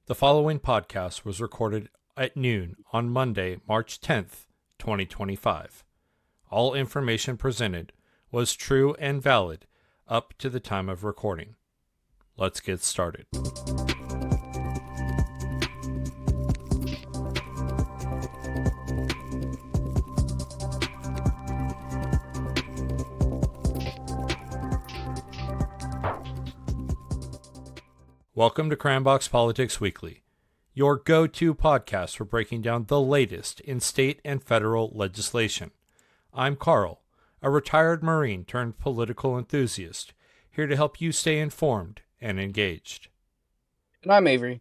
The following podcast was recorded at noon on Monday, March 10th, 2025. All information presented was true and valid up to the time of recording. Let's get started. Welcome to Crayon Box Politics Weekly, your go-to podcast for breaking down the latest in state and federal legislation. I'm Carl, a retired Marine turned political enthusiast, here to help you stay informed and engaged. And I'm Avery.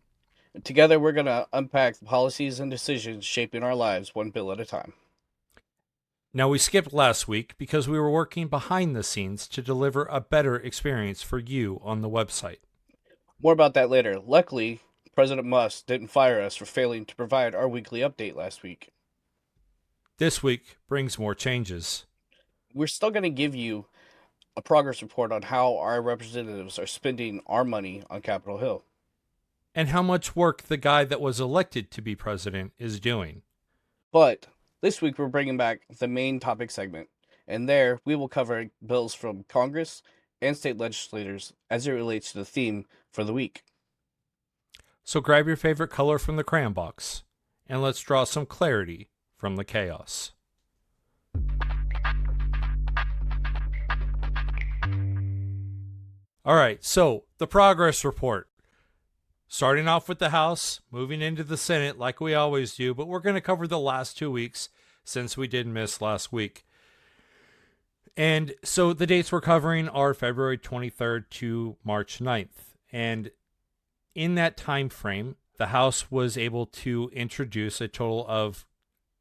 Together we're going to unpack the policies and decisions shaping our lives one bill at a time. Now, we skipped last week because we were working behind the scenes to deliver a better experience for you on the website. More about that later. Luckily, President Musk didn't fire us for failing to provide our weekly update last week. This week brings more changes. We're still going to give you a progress report on how our representatives are spending our money on Capitol Hill. And how much work the guy that was elected to be president is doing. But this week we're bringing back the main topic segment, and there we will cover bills from Congress and state legislators as it relates to the theme for the week. So grab your favorite color from the crayon box, and let's draw some clarity from the chaos. All right, so the progress report. Starting off with the House, moving into the Senate like we always do, but we're going to cover the last 2 weeks since we did miss last week. And so the dates we're covering are February 23rd to March 9th. And in that time frame, the House was able to introduce a total of,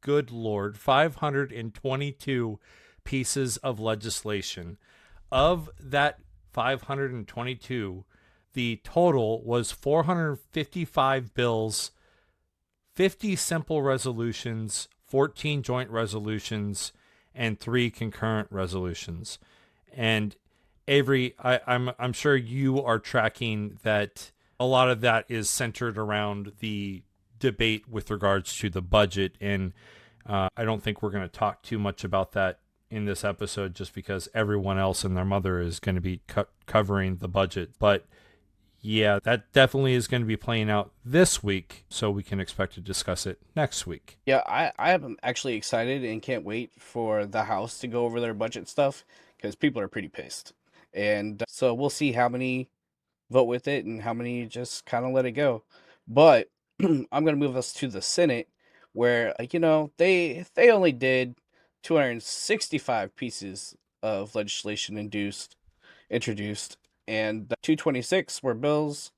good Lord, 522 pieces of legislation. Of that 522, the total was 455 bills, 50 simple resolutions, 14 joint resolutions, and 3 concurrent resolutions. And Avery, I'm sure you are tracking that a lot of that is centered around the debate with regards to the budget. And I don't think we're going to talk too much about that in this episode just because everyone else and their mother is going to be covering the budget. But yeah, that definitely is going to be playing out this week, so we can expect to discuss it next week. Yeah, I am actually excited and can't wait for the House to go over their budget stuff because people are pretty pissed. And so we'll see how many vote with it and how many just kind of let it go. But I'm going to move us to the Senate where, they only did 265 pieces of legislation introduced. And 226 were bills,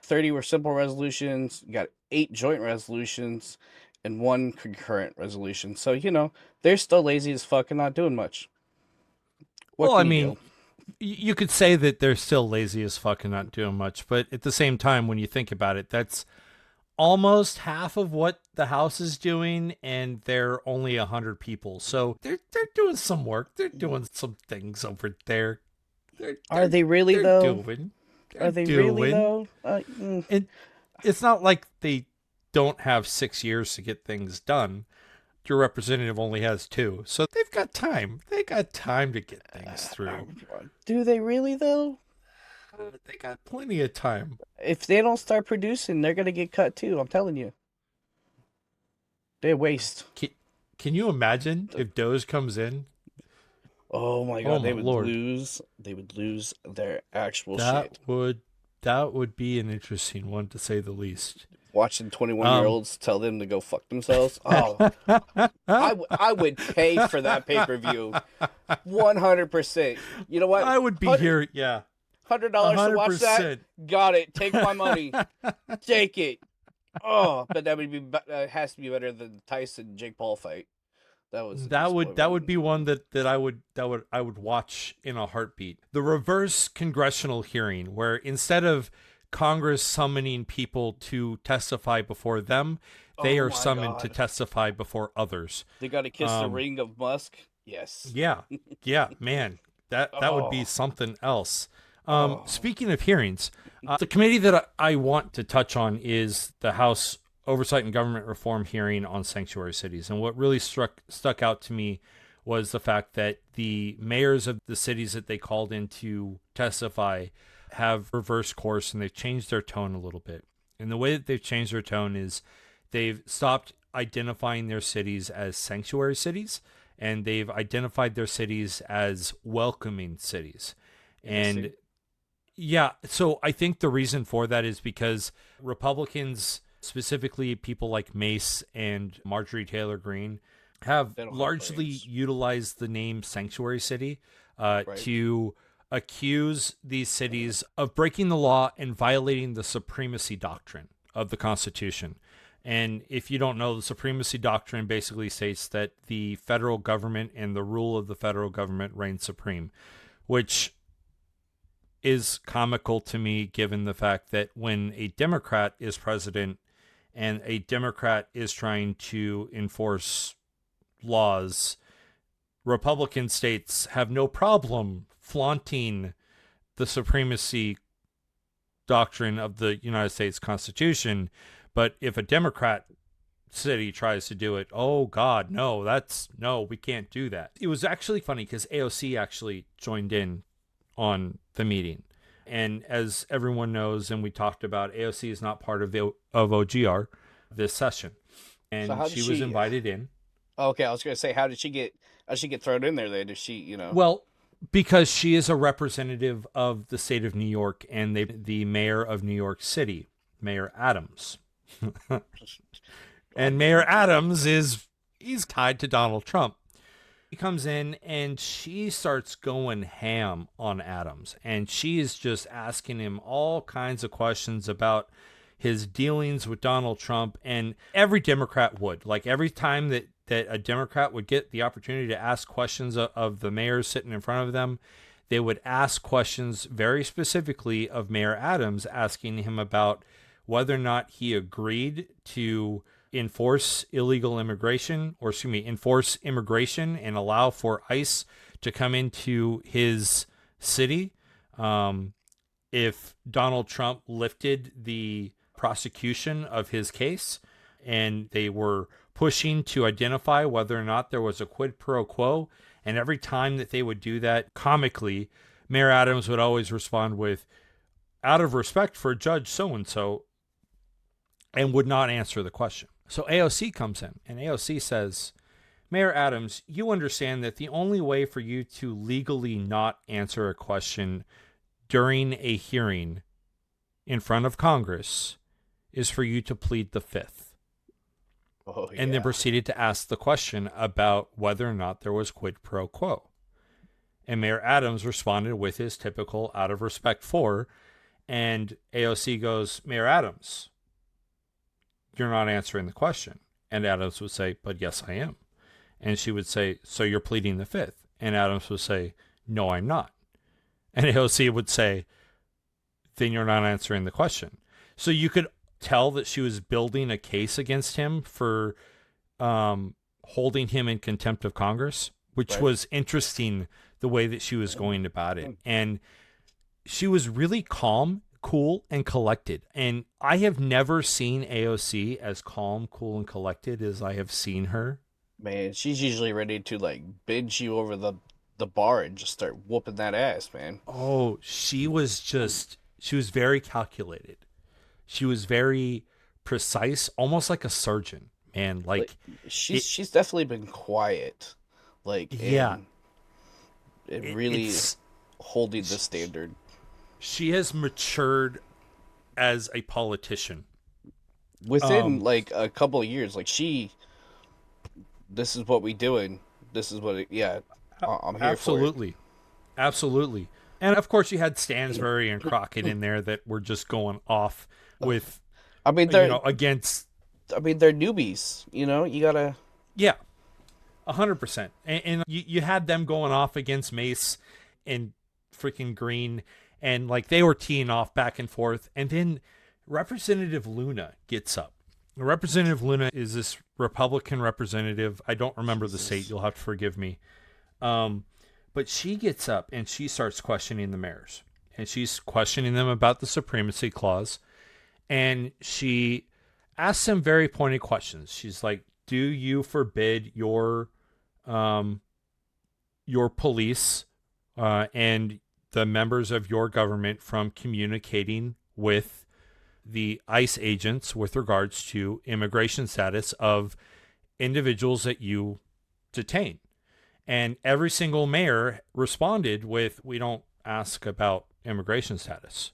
30 were simple resolutions, you got 8 joint resolutions, and 1 concurrent resolution. So, they're still lazy as fuck and not doing much. You could say that they're still lazy as fuck and not doing much, but at the same time, when you think about it, that's almost half of what the House is doing, and they're only 100 people. So they're doing some work. They're doing some things over there. Are they really though? It's not like they don't have 6 years to get things done. Your representative only has 2, so they've got time. They got time to get things through. Do they really though? They got plenty of time. If they don't start producing, they're gonna get cut too. I'm telling you, they waste. Can you imagine if Doge comes in? Oh my god, they would lose. They would lose their actual shit. That would be an interesting one, to say the least. Watching 21-year-olds tell them to go fuck themselves. Oh, I would pay for that pay-per-view, 100%. You know what? I would be here. Yeah, $100 to watch that. Got it. Take my money. Take it. Oh, but that has to be better than the Tyson Jake Paul fight. That would be one that I would watch in a heartbeat. The reverse congressional hearing, where instead of Congress summoning people to testify before them, they are summoned to testify before others. They got to kiss the ring of Musk. Yes. Yeah, man, that would be something else. Speaking of hearings, the committee that I want to touch on is the House Oversight and Government Reform hearing on sanctuary cities. And what really stuck out to me was the fact that the mayors of the cities that they called in to testify have reversed course, and they've changed their tone a little bit. And the way that they've changed their tone is they've stopped identifying their cities as sanctuary cities, and they've identified their cities as welcoming cities. And yeah, so I think the reason for that is because Republicans, specifically people like Mace and Marjorie Taylor Greene, have largely utilized the name sanctuary city to accuse these cities of breaking the law and violating the supremacy doctrine of the Constitution. And if you don't know, the supremacy doctrine basically states that the federal government and the rule of the federal government reigns supreme, which is comical to me given the fact that when a Democrat is president and a Democrat is trying to enforce laws, Republican states have no problem flaunting the supremacy doctrine of the United States Constitution. But if a Democrat city tries to do it, oh God, no, we can't do that. It was actually funny because AOC actually joined in on the meeting. And as everyone knows, and we talked about, AOC is not part of OGR this session. And so she was invited in. Okay, I was going to say, how did she get thrown in there then? Did she, Well, because she is a representative of the state of New York and the mayor of New York City, Mayor Adams. And Mayor Adams he's tied to Donald Trump. He comes in and she starts going ham on Adams, and she is just asking him all kinds of questions about his dealings with Donald Trump. And every Democrat would, like, every time that a Democrat would get the opportunity to ask questions of the mayors sitting in front of them, they would ask questions very specifically of Mayor Adams, asking him about whether or not he agreed to enforce immigration and allow for ICE to come into his city if Donald Trump lifted the prosecution of his case. And they were pushing to identify whether or not there was a quid pro quo. And every time that they would do that, comically, Mayor Adams would always respond with, out of respect for Judge so-and-so, and would not answer the question. So AOC comes in, and AOC says, Mayor Adams, you understand that the only way for you to legally not answer a question during a hearing in front of Congress is for you to plead the fifth. Oh, yeah. And then proceeded to ask the question about whether or not there was quid pro quo. And Mayor Adams responded with his typical out of respect for, and AOC goes, Mayor Adams, you're not answering the question. And Adams would say, but yes, I am. And she would say, so you're pleading the fifth. And Adams would say, no, I'm not. And AOC would say, then you're not answering the question. So you could tell that she was building a case against him for holding him in contempt of Congress, which was interesting the way that she was going about it. And she was really calm, cool, and collected. And I have never seen AOC as calm, cool, and collected as I have seen her. Man, she's usually ready to like binge you over the bar and just start whooping that ass, man. Oh, she was very calculated. She was very precise, almost like a surgeon, man. Like she's definitely been quiet. Like, and really holding the standard. She has matured as a politician within like a couple of years. Like this is what we doing. This is what I'm here absolutely for it. Absolutely. And of course you had Stansbury and Crockett in there that were just going off with, they're against, they're newbies, you gotta, 100%. And you had them going off against Mace and freaking Green, and like they were teeing off back and forth. And then Representative Luna gets up. Representative Luna is this Republican representative. I don't remember the state. You'll have to forgive me. But she gets up and she starts questioning the mayors. and she's questioning them about the supremacy clause. And she asks them very pointed questions. She's like, do you forbid your police and the members of your government from communicating with the ICE agents with regards to immigration status of individuals that you detain? And every single mayor responded with, we don't ask about immigration status.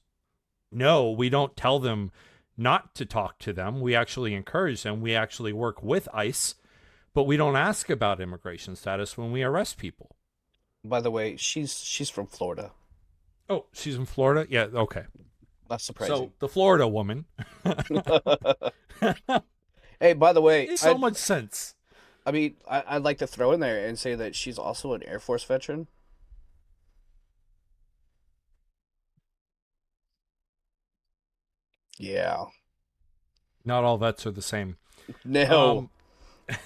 No, we don't tell them not to talk to them. We actually encourage them. We actually work with ICE, but we don't ask about immigration status when we arrest people. By the way, she's from Florida. Oh, she's in Florida? Yeah, okay. Not surprising. So the Florida woman. Hey, by the way, Makes so much sense. I mean, I'd like to throw in there and say that she's also an Air Force veteran. Yeah. Not all vets are the same. No.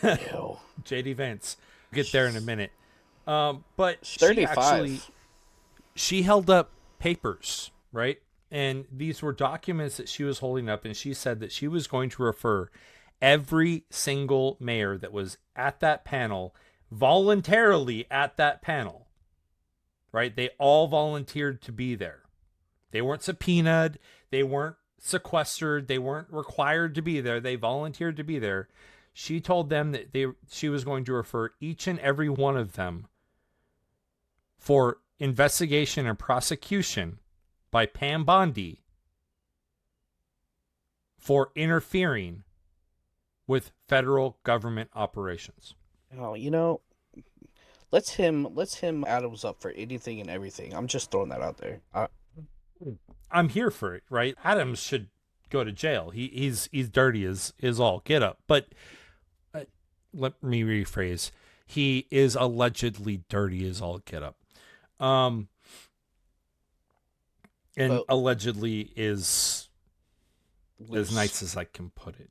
No. JD Vance. Get there in a minute. But She's she 35. she held up papers, right? And these were documents that she was holding up, and she said that she was going to refer every single mayor that was at that panel, voluntarily at that panel, right? They all volunteered to be there. They weren't subpoenaed. They weren't sequestered. They weren't required to be there. They volunteered to be there. She told them that she was going to refer each and every one of them for investigation and prosecution by Pam Bondi for interfering with federal government operations. Oh, you know, let's him Adams up for anything and everything. I'm just throwing that out there. I'm here for it, right? Adams should go to jail. He's dirty as all get up. But let me rephrase. He is allegedly dirty as all get up. And allegedly is as nice as I can put it.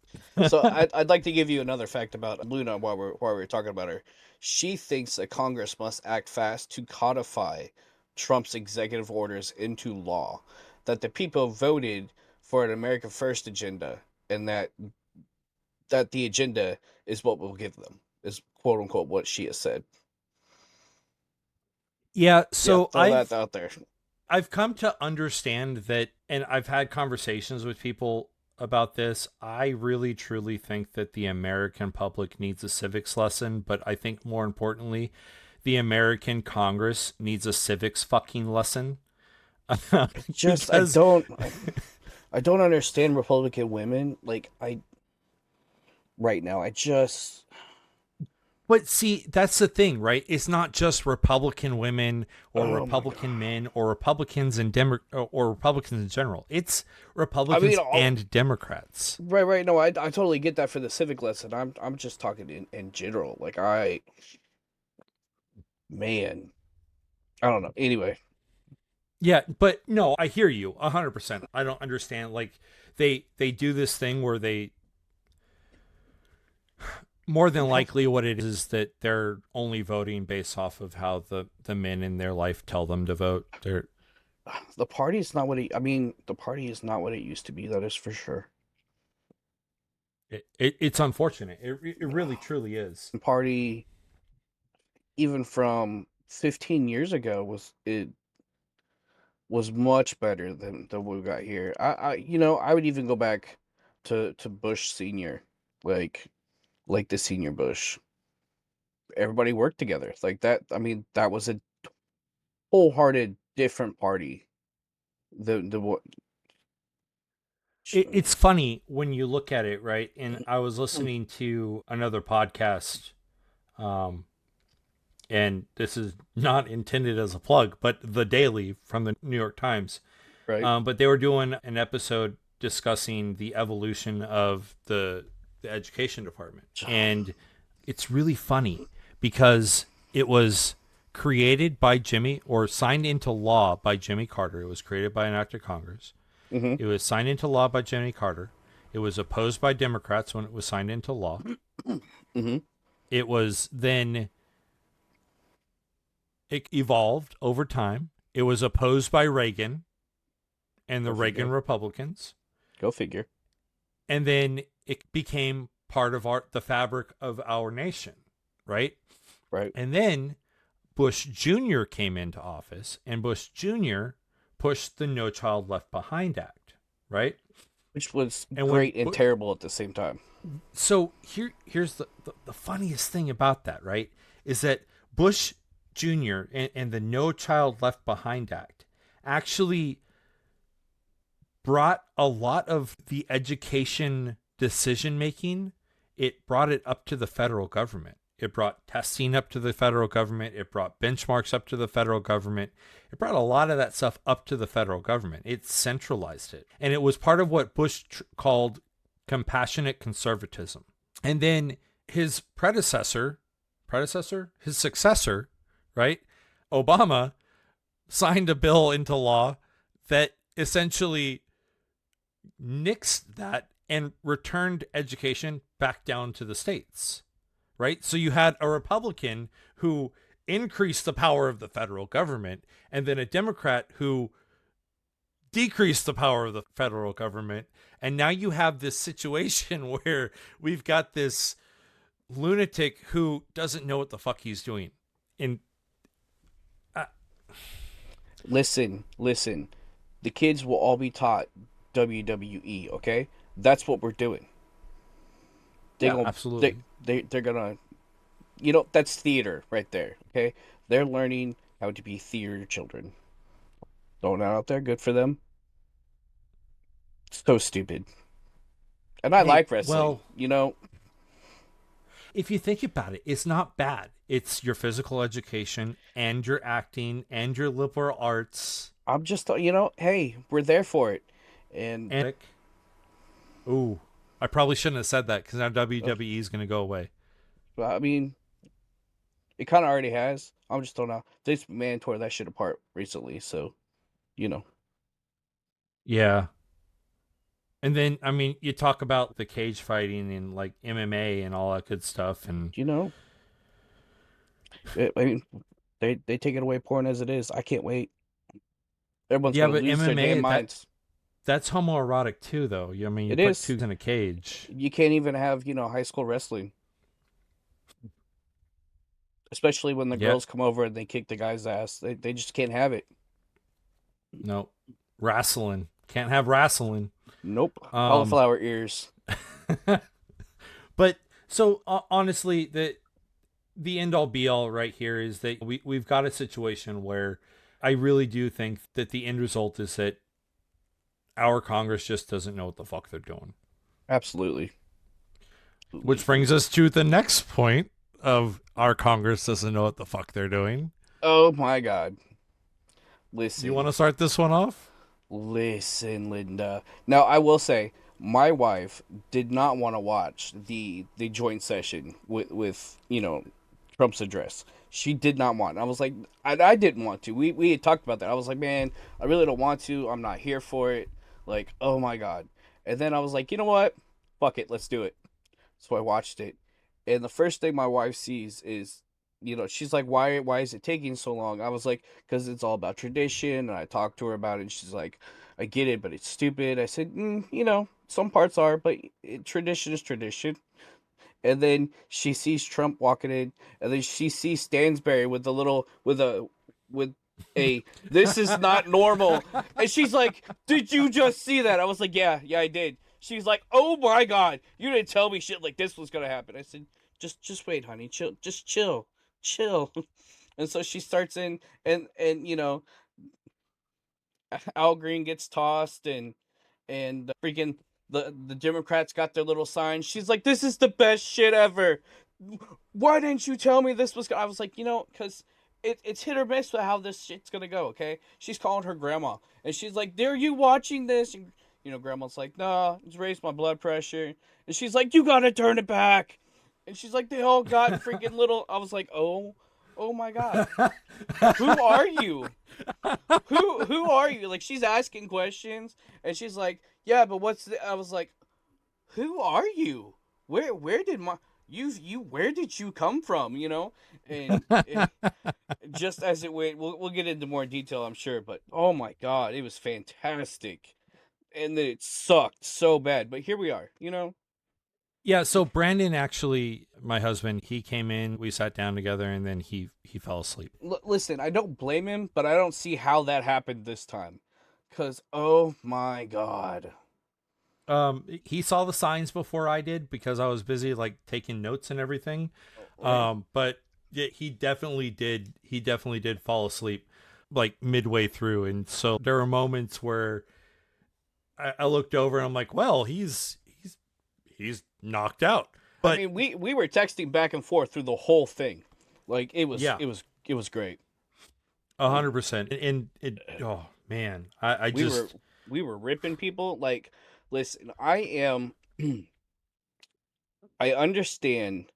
So I'd like to give you another fact about Luna while we're talking about her. She thinks that Congress must act fast to codify Trump's executive orders into law. That the people voted for an America First agenda, and that the agenda is what we'll give them, is quote unquote what she has said. Yeah, so throw that out there. I've come to understand that, and I've had conversations with people about this. I really, truly think that the American public needs a civics lesson, but I think more importantly, the American Congress needs a civics fucking lesson. Just because... I don't understand Republican women. Right now, But see, that's the thing, right? It's not just Republican women or Republican men or Republicans and or Republicans in general. It's Republicans and Democrats. Right. No, I totally get that for the civic lesson. I'm just talking in general. I don't know. Anyway. Yeah, but no, I hear you 100%. I don't understand. They do this thing where they... More than likely what it is that they're only voting based off of how the men in their life tell them to vote. The party is not what the party is not what it used to be. That is for sure. It's unfortunate. It really truly is. The party, even from 15 years ago, was much better than what we got here. I would even go back to Bush Senior, like the senior Bush. Everybody worked together like that. I mean, that was a wholehearted different party. It's funny when you look at it, right? And I was listening to another podcast, and this is not intended as a plug, but The Daily from the New York Times. Right. But they were doing an episode discussing the evolution of the education department. And it's really funny because it was created by signed into law by Jimmy Carter. It was created by an act of Congress. Mm-hmm. It was signed into law by Jimmy Carter. It was opposed by Democrats when it was signed into law. Mm-hmm. It was then... It evolved over time. It was opposed by Reagan and the Reagan Republicans. Go figure. And then it became part of the fabric of our nation, right? Right. And then Bush Jr. came into office, and Bush Jr. pushed the No Child Left Behind Act, right? Which was great and terrible at the same time. So here's the funniest thing about that, right? Is that Bush Jr. and the No Child Left Behind Act actually brought a lot of the education decision making. It brought it up to the federal government. It brought testing up to the federal government. It brought benchmarks up to the federal government. It brought a lot of that stuff up to the federal government. It centralized it. And it was part of what Bush called compassionate conservatism. And then his his successor, right? Obama signed a bill into law that essentially nixed that and returned education back down to the states. Right? So you had a Republican who increased the power of the federal government, and then a Democrat who decreased the power of the federal government. And now you have this situation where we've got this lunatic who doesn't know what the fuck he's doing. Listen. The kids will all be taught WWE, okay? That's what we're doing. Absolutely. They're gonna, that's theater right there. Okay, they're learning how to be theater children. Throwing that out there, good for them. So stupid. And I like wrestling. Well, if you think about it, it's not bad. It's your physical education and your acting and your liberal arts. I'm just, hey, we're there for it. And ooh. I probably shouldn't have said that because now WWE is going to go away. I mean, it kind of already has. I'm just throwing out. This man tore that shit apart recently, so, Yeah. And then, I mean, you talk about the cage fighting and like MMA and all that good stuff. And, I mean, they take it away porn as it is. I can't wait. Everyone's but lose MMA, their damn minds. That's homoerotic too, though. I mean, you put two in a cage. You can't even have, high school wrestling. Especially when the girls come over and they kick the guy's ass. They just can't have it. No. Wrestling. Can't have wrestling. Nope. Cauliflower ears. But, so, honestly, the end-all be-all right here is that we've got a situation where I really do think that the end result is that our Congress just doesn't know what the fuck they're doing. Absolutely. Which brings us to the next point of our Congress doesn't know what the fuck they're doing. Oh my God. Listen. You want to start this one off? Listen, Linda. Now, I will say, my wife did not want to watch the joint session with Trump's address. She did not want. I was like, I didn't want to. We had talked about that. I was like, man, I really don't want to. I'm not here for it. Like, oh my God. And then I was like, you know what? Fuck it. Let's do it. So I watched it. And the first thing my wife sees is, she's like, why is it taking so long? I was like, because it's all about tradition. And I talked to her about it. And she's like, I get it, but it's stupid. I said, some parts are, but tradition is tradition. And then she sees Trump walking in. And then she sees Stansberry with a this is not normal. And she's like, did you just see that? I was like, yeah, I did. She's like, oh my God, you didn't tell me shit like this was gonna happen. I said, just wait, honey, chill. And so she starts in, and Al Green gets tossed, and freaking the Democrats got their little sign. She's like, this is the best shit ever. Why didn't you tell me this was I was like, because it's hit or miss with how this shit's gonna go, okay? She's calling her grandma, and she's like, "Are you watching this?" And, grandma's like, "Nah, it's raised my blood pressure." And she's like, "You gotta turn it back." And she's like, "They all got freaking little." I was like, "Oh my God, who are you? Who are you?" Like, she's asking questions, and she's like, "Yeah, but what's the?" I was like, "Who are you? Where did where did you come from? And just as it went, we'll get into more detail, I'm sure. But oh my god, it was fantastic, and then it sucked so bad. But here we are. Yeah, so Brandon actually, my husband, he came in, we sat down together, and then he fell asleep. Listen, I don't blame him, but I don't see how that happened this time, cause oh my god. He saw the signs before I did because I was busy like taking notes and everything. Right. But yeah, he definitely did. He definitely did fall asleep like midway through, and so there were moments where I looked over and I'm like, well, he's knocked out. I But mean, we were texting back and forth through the whole thing, like it was yeah, it was it was great. 100%. And it, oh man, I We were just we were ripping people. Like, listen, I understand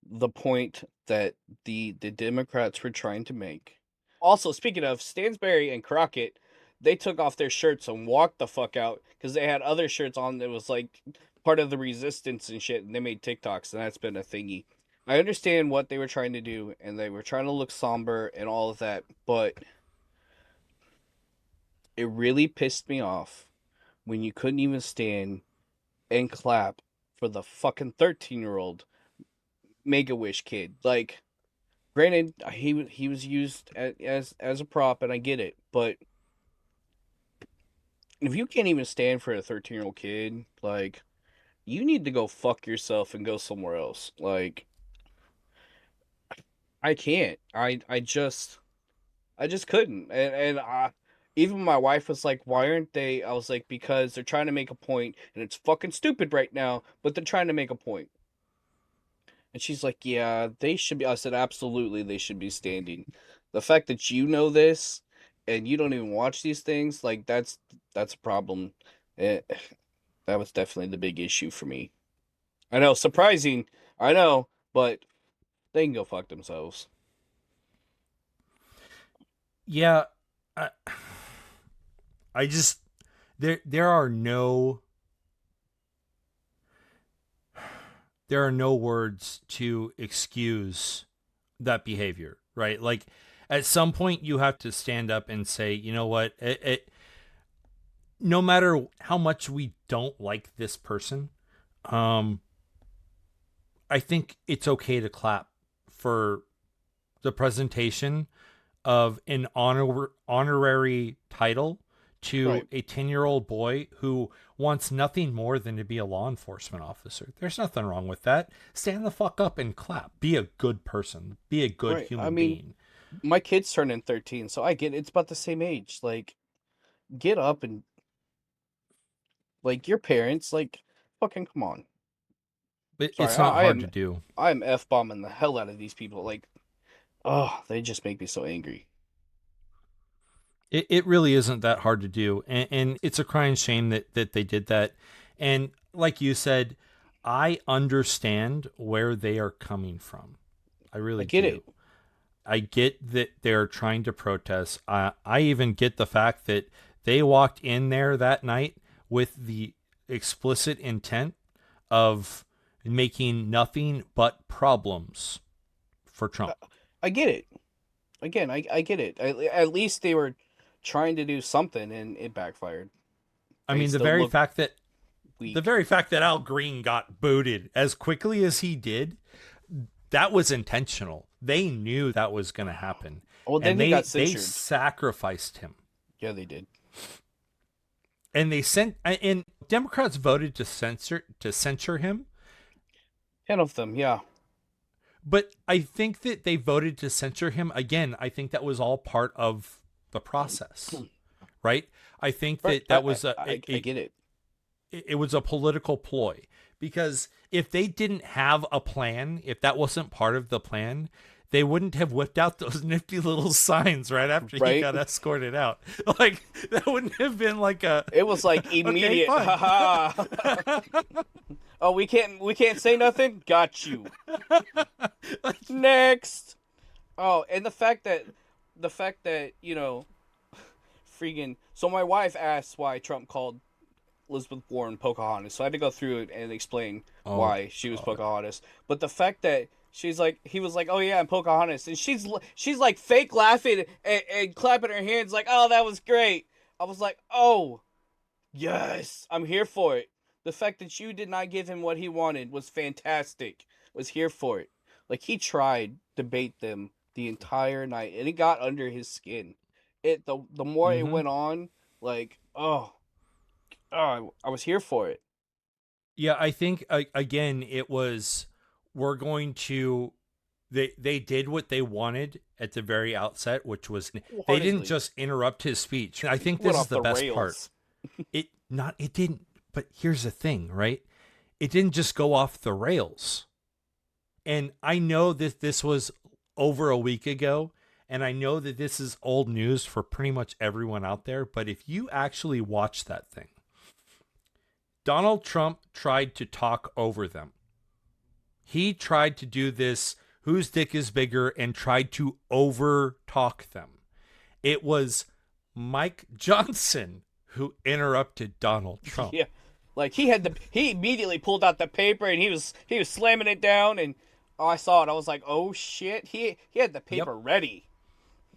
the point that the Democrats were trying to make. Also, speaking of Stansberry and Crockett, they took off their shirts and walked the fuck out because they had other shirts on that was like part of the resistance and shit, and they made TikToks, and that's been a thingy. I understand what they were trying to do, and they were trying to look somber and all of that, but it really pissed me off when you couldn't even stand and clap for the fucking 13-year-old Make-A-Wish kid. Like, granted, he was used as a prop, and I get it, but if you can't even stand for a 13-year-old kid, like, you need to go fuck yourself and go somewhere else. Like, I can't. I just couldn't. And even my wife was like, "Why aren't they?" I was like, "Because they're trying to make a point, and it's fucking stupid right now, but they're trying to make a point." And she's like, "Yeah, they should be." I said, "Absolutely, they should be standing." The fact that you know this and you don't even watch these things, like that's a problem. It, that was definitely the big issue for me. I know, surprising. I know, but they can go fuck themselves. yeah, I, I just there are no words to excuse that behavior, right? Like at some point you have to stand up and say, you know what, no matter how much we don't like this person, um, I think it's okay to clap for the presentation of an honorary title to Right. a 10-year-old boy who wants nothing more than to be a law enforcement officer. There's nothing wrong with that. Stand the fuck up and clap. Be a good person. Be a good Right. I human mean, being. my kid's turning 13, so I get it. It's about the same age. Like, get up and, like, your parents, like, fucking come on. But Sorry, it's not I hard am to do. I am F-bombing the hell out of these people. Like, oh, they just make me so angry. It really isn't that hard to do. And it's a crying shame that they did that. And like you said, I understand where they are coming from. I I really get do. it. I get that they're trying to protest. I even get the fact that they walked in there that night with the explicit intent of making nothing but problems for I, Trump. I get it. Again, I get it. At least they were trying to do something, and it backfired. I They mean, still look the weak. very fact that Al Green got booted as quickly as he did, that was intentional. They knew that was going to happen, Well, then and he got they censured. sacrificed him. Yeah, they did. And they sent and Democrats voted to censure him. 10 of them, yeah. But I think that they voted to censure him again. I think that was all part of the process, right? I think Right. that was I get it. it was a political ploy, because if they didn't have a plan, if that wasn't part of the plan, they wouldn't have whipped out those nifty little signs right after he Right? got escorted out. Like that wouldn't have been like a It was like okay, immediate. fine. Haha. Oh, we can't say nothing. Got you. Next. Oh, and the fact that freaking. So my wife asked why Trump called Elizabeth Warren Pocahontas, so I had to go through it and explain Oh, why she was Pocahontas. But the fact that he was like, "Oh yeah, I'm Pocahontas," and she's like fake laughing and clapping her hands like, "Oh, that was great." I was like, "Oh, yes, I'm here for it." The fact that you did not give him what he wanted was fantastic. Was here for it. Like, he tried to bait them the entire night, and it got under his skin. The more it mm-hmm. went on, like, I was here for it. Yeah, I think again it was we're going to they did what they wanted at the very outset, which was they didn't Wholeheartedly. just interrupt his speech. I think Went this is off the the best part. rails. It didn't, but here's the thing, right? It didn't just go off the rails. And I know that this was over a week ago, and I know that this is old news for pretty much everyone out there, but if you actually watch that thing, Donald Trump tried to talk over them. He tried to do this whose dick is bigger and tried to over talk them. It was Mike Johnson who interrupted Donald Trump. Yeah. Like, he immediately pulled out the paper and he was slamming it down, and I saw it. I was like, "Oh shit." He had the Yep. paper ready.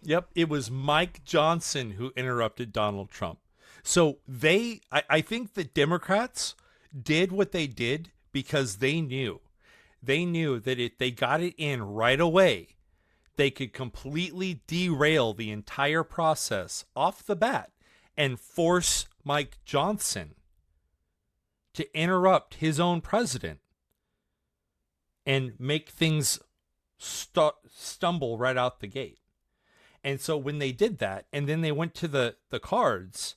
Yep. It was Mike Johnson who interrupted Donald Trump. So I think the Democrats did what they did because they knew that if they got it in right away, they could completely derail the entire process off the bat and force Mike Johnson to interrupt his own president and make things stumble right out the gate. And so when they did that, and then they went to the cards,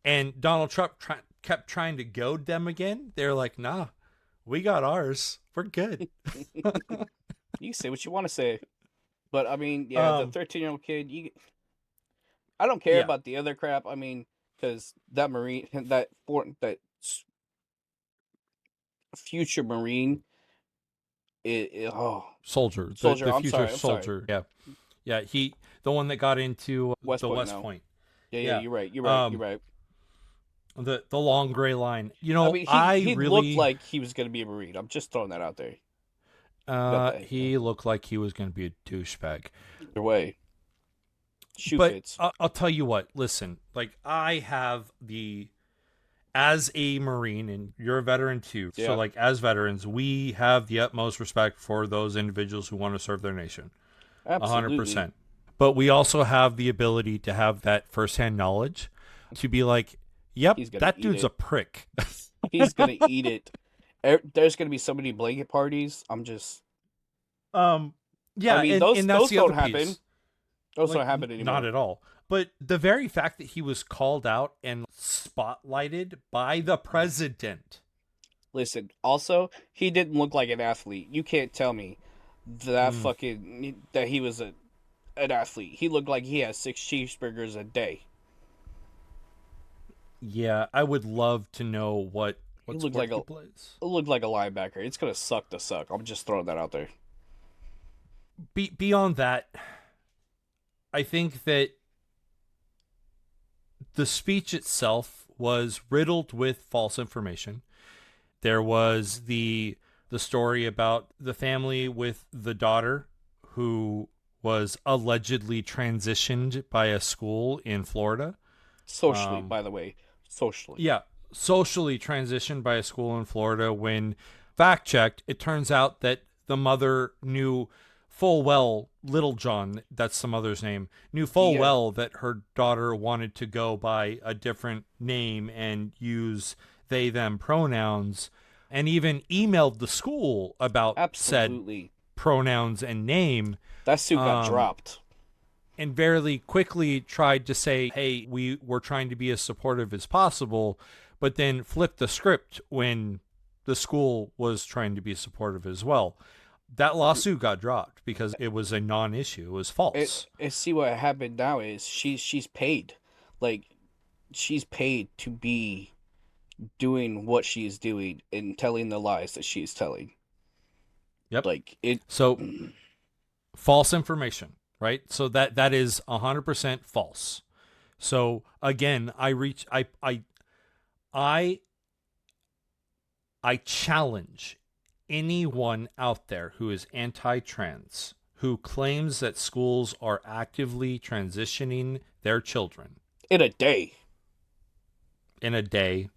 and Donald Trump kept trying to goad them again, they're like, nah, we got ours. We're good. You say what you want to say. But I mean, yeah, the 13-year-old kid, I don't care Yeah. about the other crap. I mean, because that Marine, that future Marine, Soldier, soldier. the I'm future sorry. I'm sorry. soldier. Yeah. Yeah. The one that got into West the Point. West No. Point. Yeah, Yeah. you're right. You're right. You're right. The long gray line. You I know, mean, I he looked really, like he was gonna be a Marine. I'm just throwing that out there. But he looked like he was going to be a douchebag. either way, shoe But fits. I'll tell you what, listen, like I have as a Marine, and you're a veteran too. Yeah. So like as veterans, we have the utmost respect for those individuals who want to serve their nation. Absolutely. 100%. But we also have the ability to have that firsthand knowledge to be like, yep, that dude's a prick. He's going to eat it. There's going to be so many blanket parties. I'm just... Yeah, I mean, and that's those the don't other happen. piece. Those Like, don't happen anymore. Not at all. But the very fact that he was called out and spotlighted by the president. Listen, also, he didn't look like an athlete. You can't tell me that that he was an athlete. He looked like he had 6 cheeseburgers a day. Yeah, I would love to know what looked sport like he plays. It looked like a linebacker. It's going to suck to suck. I'm just throwing that out there. Beyond that, I think that the speech itself was riddled with false information. There was the story about the family with the daughter who was allegedly transitioned by a school in Florida. Socially, by the way. Socially. Yeah, socially transitioned by a school in Florida when fact checked, it turns out that the mother knew full well, Little John, that's the mother's name, knew full well that her daughter wanted to go by a different name and use they, them pronouns, and even emailed the school about said pronouns and name. That suit got dropped. And very quickly tried to say, hey, we were trying to be as supportive as possible, but then flipped the script when the school was trying to be supportive as well. That lawsuit got dropped because it was a non-issue. It was false. And see what happened now is she's paid. Like, she's paid to be doing what she's doing and telling the lies that she's telling. Yep. Like, it... So, false information, right? So that is 100% false. So, again, I I challenge anyone out there who is anti-trans, who claims that schools are actively transitioning their children In a day. in a day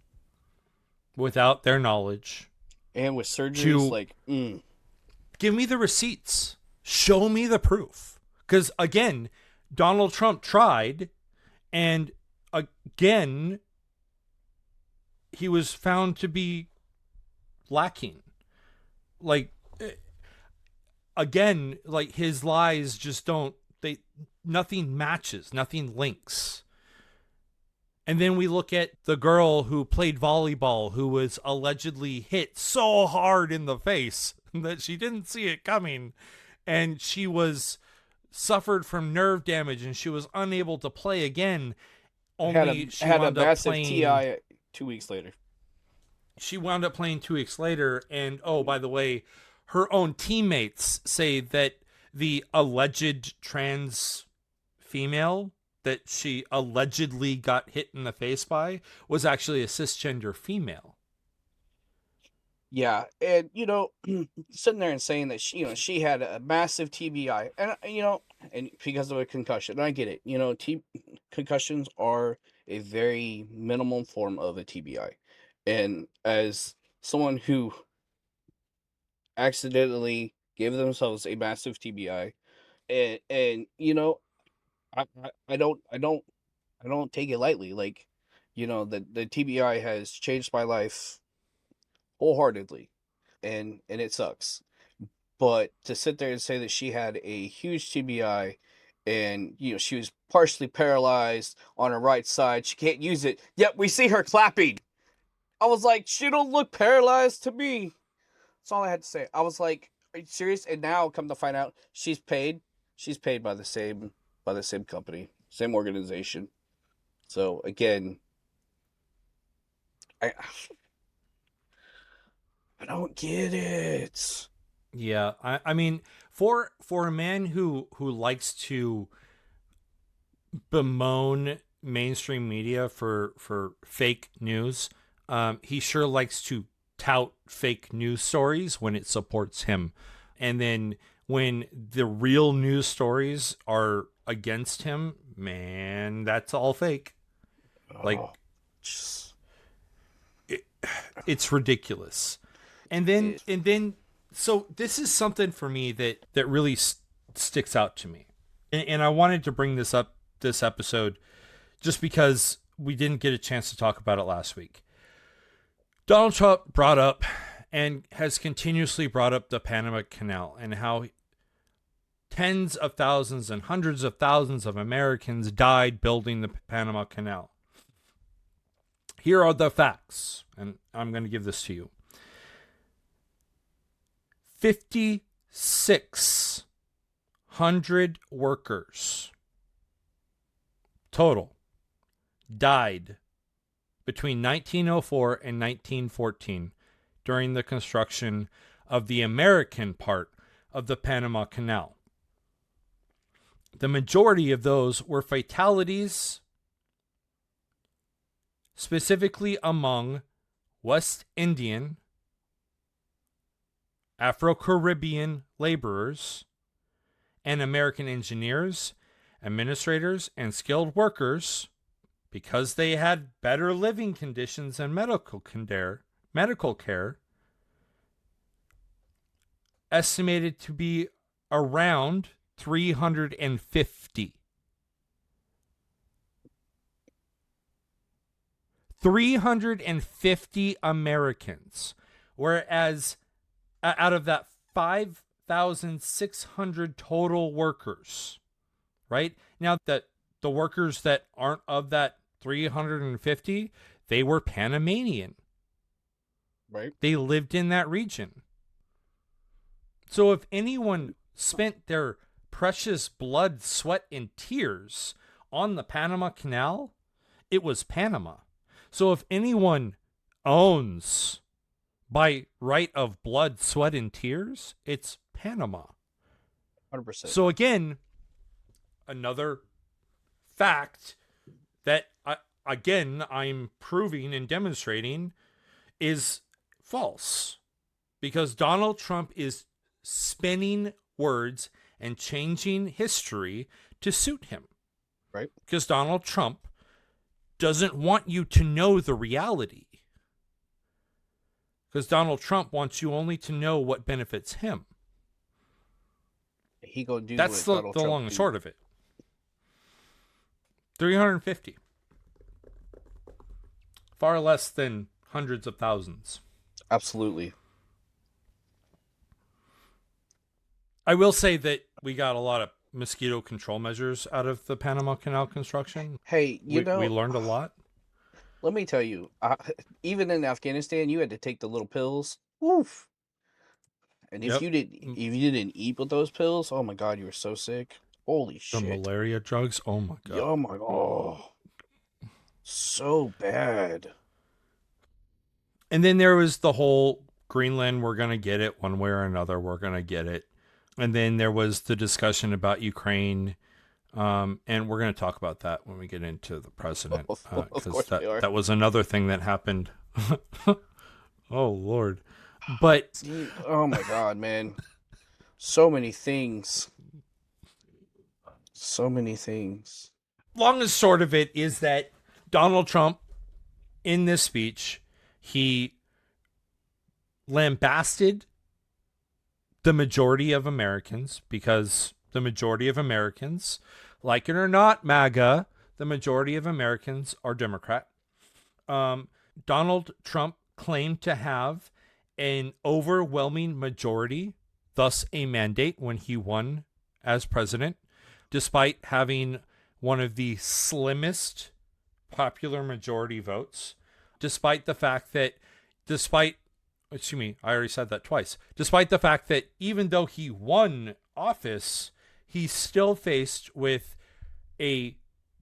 without their knowledge, And with surgeries, to like, give me the receipts. Show me the proof. Because again, Donald Trump tried, and again, he was found to be lacking. Like, again, like his lies just don't, nothing matches, nothing links. And then we look at the girl who played volleyball, who was allegedly hit so hard in the face that she didn't see it coming, and she was suffered from nerve damage, and she was unable to play again. Only she had a wound up massive playing. TI 2 weeks later. She wound up playing 2 weeks later, and oh, by the way, her own teammates say that the alleged trans female that she allegedly got hit in the face by was actually a cisgender female. Yeah, and sitting there and saying that she had a massive TBI, and and because of a concussion, and I get it. Concussions are a very minimum form of a TBI, and as someone who accidentally gave themselves a massive TBI, and I don't take it lightly. Like, the TBI has changed my life wholeheartedly, and it sucks. But to sit there and say that she had a huge TBI, and she was partially paralyzed on her right side, she can't use it, yet we see her clapping. I was like, she don't look paralyzed to me. That's all I had to say. I was like, are you serious? And now come to find out, she's paid by the same company, same organization. So again, I don't get it. Yeah, I mean, for a man who likes to bemoan mainstream media for fake news, he sure likes to tout fake news stories when it supports him, and then when the real news stories are against him, man, that's all fake. Like, it's ridiculous. And then so this is something for me that really sticks out to me, and I wanted to bring this up this episode just because we didn't get a chance to talk about it last week. Donald Trump brought up and has continuously brought up the Panama Canal and how tens of thousands and hundreds of thousands of Americans died building the Panama Canal. Here are the facts, and I'm going to give this to you. 5,600 workers total died between 1904 and 1914 during the construction of the American part of the Panama Canal. The majority of those were fatalities, specifically among West Indian, Afro-Caribbean laborers, and American engineers, administrators, and skilled workers, because they had better living conditions and medical care, estimated to be around 350. 350 Americans, whereas out of that 5,600 total workers, right? Now, that the workers that aren't of that 350, they were Panamanian. Right. They lived in that region. So if anyone spent their precious blood, sweat, and tears on the Panama Canal, it was Panama. So if anyone owns by right of blood, sweat, and tears, it's Panama. 100%. So again, another fact that, I'm proving and demonstrating is false, because Donald Trump is spinning words and changing history to suit him. Right. Because Donald Trump doesn't want you to know the reality. Because Donald Trump wants you only to know what benefits him. He gonna do That's what the Donald Trump long and do. short of it. 350. Far less than hundreds of thousands. Absolutely. I will say that we got a lot of mosquito control measures out of the Panama Canal construction. Hey, we learned a lot. Let me tell you, even in Afghanistan, you had to take the little pills. Woof. And if you didn't eat with those pills, oh my God, you were so sick. Holy shit. The malaria drugs, oh my God. Oh my God. So bad. And then there was the whole Greenland, we're going to get it one way or another, we're going to get it. And then there was the discussion about Ukraine, and we're going to talk about that when we get into the president, because that was another thing that happened. Oh, Lord. But oh my God, man. So many things. So many things. Long and short of it is that Donald Trump, in this speech, he lambasted the majority of Americans, because the majority of Americans, like it or not, MAGA, the majority of Americans are Democrat. Donald Trump claimed to have an overwhelming majority, thus a mandate, when he won as president, despite having one of the slimmest popular majority votes, despite the fact that, I already said that twice. Despite the fact that even though he won office, he's still faced with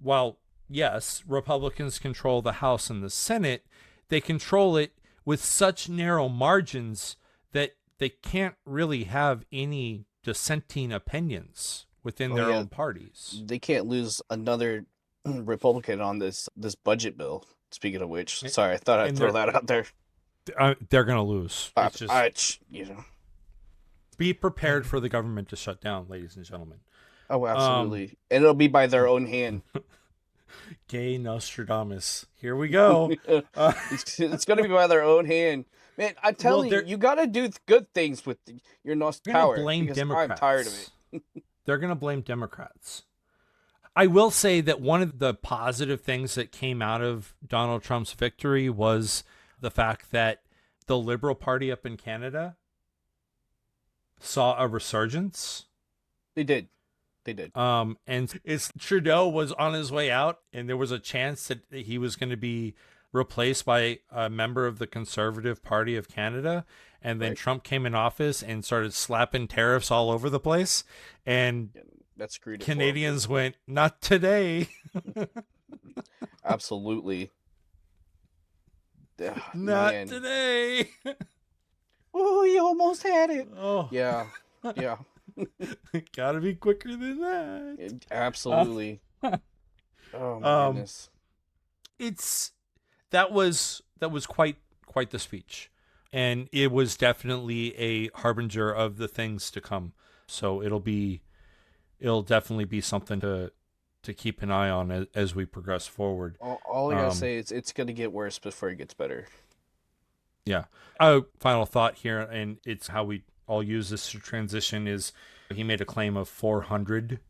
while yes, Republicans control the House and the Senate, they control it with such narrow margins that they can't really have any dissenting opinions within their own parties. They can't lose another Republican on this budget bill. Speaking of which, sorry, I thought I'd throw that out there. They're going to lose. It's just, be prepared for the government to shut down, ladies and gentlemen. Oh, absolutely. And it'll be by their own hand. Gay Nostradamus. Here we go. It's going to be by their own hand. Man, I'm telling you, you got to do good things with your power. Blame Democrats. I'm tired of it. They're going to blame Democrats. I will say that one of the positive things that came out of Donald Trump's victory was the fact that the Liberal Party up in Canada saw a resurgence. They did. And Trudeau was on his way out, and there was a chance that he was going to be replaced by a member of the Conservative Party of Canada. And then Trump came in office and started slapping tariffs all over the place. And that screwed it. Canadians went, not today. Absolutely. Not today. Oh, you almost had it. Oh. Yeah. Gotta be quicker than that. Absolutely. Oh my goodness. That was quite the speech, and it was definitely a harbinger of the things to come. So it'll definitely be something to keep an eye on as we progress forward. All I gotta say is it's gonna get worse before it gets better. Yeah. A final thought here, and it's how we all use this to transition, is he made a claim of 400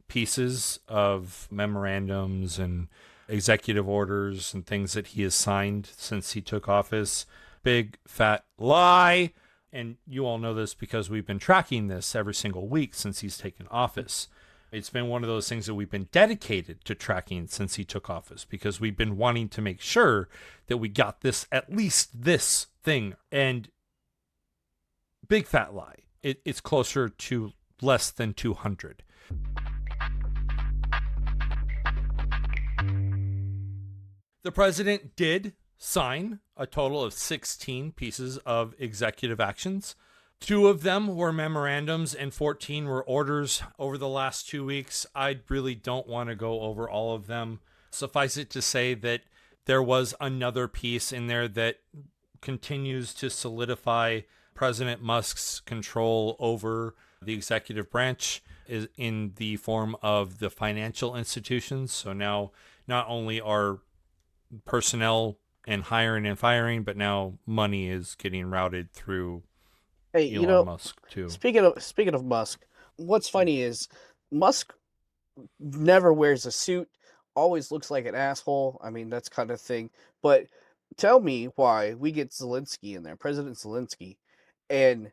pieces of memorandums and executive orders and things that he has signed since he took office. Big fat lie. And you all know this because we've been tracking this every single week since he's taken office. It's been one of those things that we've been dedicated to tracking since he took office, because we've been wanting to make sure that we got this, at least this thing. And big fat lie. It's closer to less than 200. The president did sign a total of 16 pieces of executive actions. 2 of them were memorandums and 14 were orders over the last 2 weeks. I really don't want to go over all of them. Suffice it to say that there was another piece in there that continues to solidify President Musk's control over the executive branch is in the form of the financial institutions. So now not only are personnel and hiring and firing, but now money is getting routed through Hey, Elon Musk too. speaking of Musk, what's funny is Musk never wears a suit, always looks like an asshole. I mean, that's kind of thing. But tell me why we get Zelensky in there, President Zelensky, and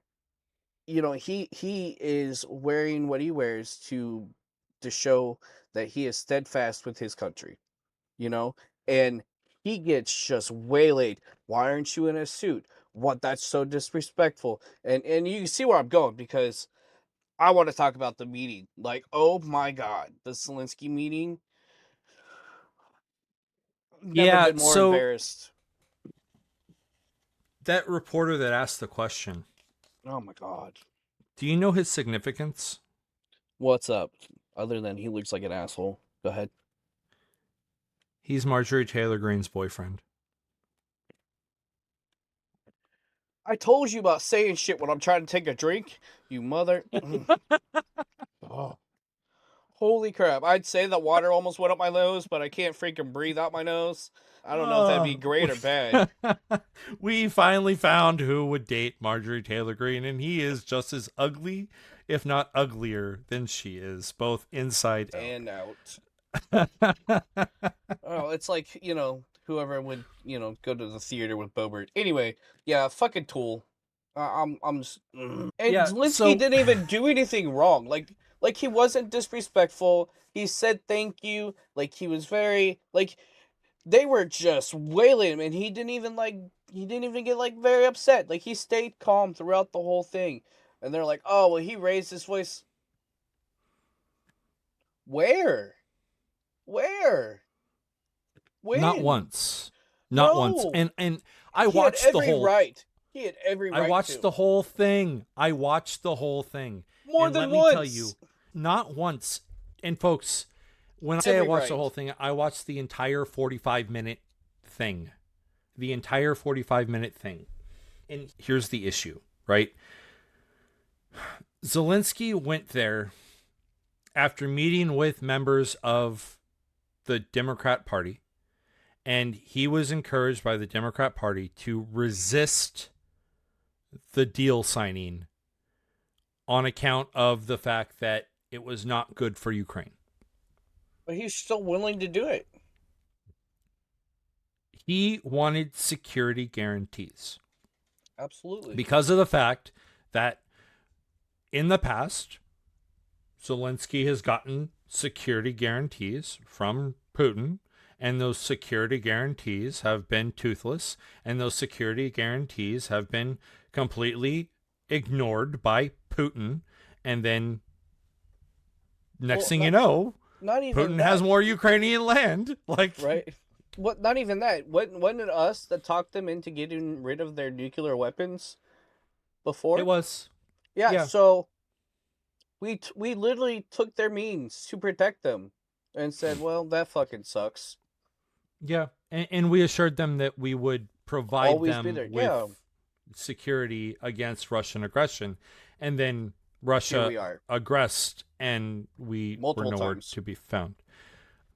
he is wearing what he wears to show that he is steadfast with his country, you know, and he gets just waylaid. Why aren't you in a suit? What? That's so disrespectful. And you can see where I'm going because I want to talk about the meeting. Like, oh my God, the Zelensky meeting. Never Yeah, been more so embarrassed. that reporter that asked the question, Oh my God. do you know his significance? What's up? Other than he looks like an asshole. Go ahead. He's Marjorie Taylor Greene's boyfriend. I told you about saying shit when I'm trying to take a drink. You mother. Oh. Holy crap. I'd say that water almost went up my nose, but I can't freaking breathe out my nose. I don't know if that'd be great or bad. We finally found who would date Marjorie Taylor Greene, and he is just as ugly, if not uglier, than she is, both inside And out. Oh, it's like, whoever would, go to the theater with Bobert. Anyway, yeah, fucking tool. I'm just... And Yeah, Zelensky didn't even do anything wrong. Like he wasn't disrespectful. He said thank you. Like he was very they were just wailing him, and he didn't even get very upset. Like he stayed calm throughout the whole thing. And they're like, "Oh, well, he raised his voice." Where? Where? When? not once. Not once. No. And I He had watched the every whole right. He had every right I watched to. the whole thing. I watched the whole thing. More And than let me once. tell you, not once. And folks, when I say I Every watched the right. whole thing, I watched the entire 45-minute thing. The entire 45-minute thing. And here's the issue, right? Zelensky went there after meeting with members of the Democrat Party, and he was encouraged by the Democrat Party to resist the deal signing on account of the fact that it was not good for Ukraine. But he's still willing to do it. He wanted security guarantees Absolutely. because of the fact that in the past, Zelensky has gotten security guarantees from Putin, and those security guarantees have been toothless, and those security guarantees have been completely ignored by Putin. And then next thing you know, not even Putin that, has more Ukrainian land. right? What? Not even that. Wasn't it us that talked them into getting rid of their nuclear weapons before? It was. Yeah. So we literally took their means to protect them, and said, "Well, that fucking sucks." Yeah, and we assured them that we would provide Always them be there. with Yeah. security against Russian aggression, and then Here Russia we are. aggressed, and we Multiple were nowhere times. to be found.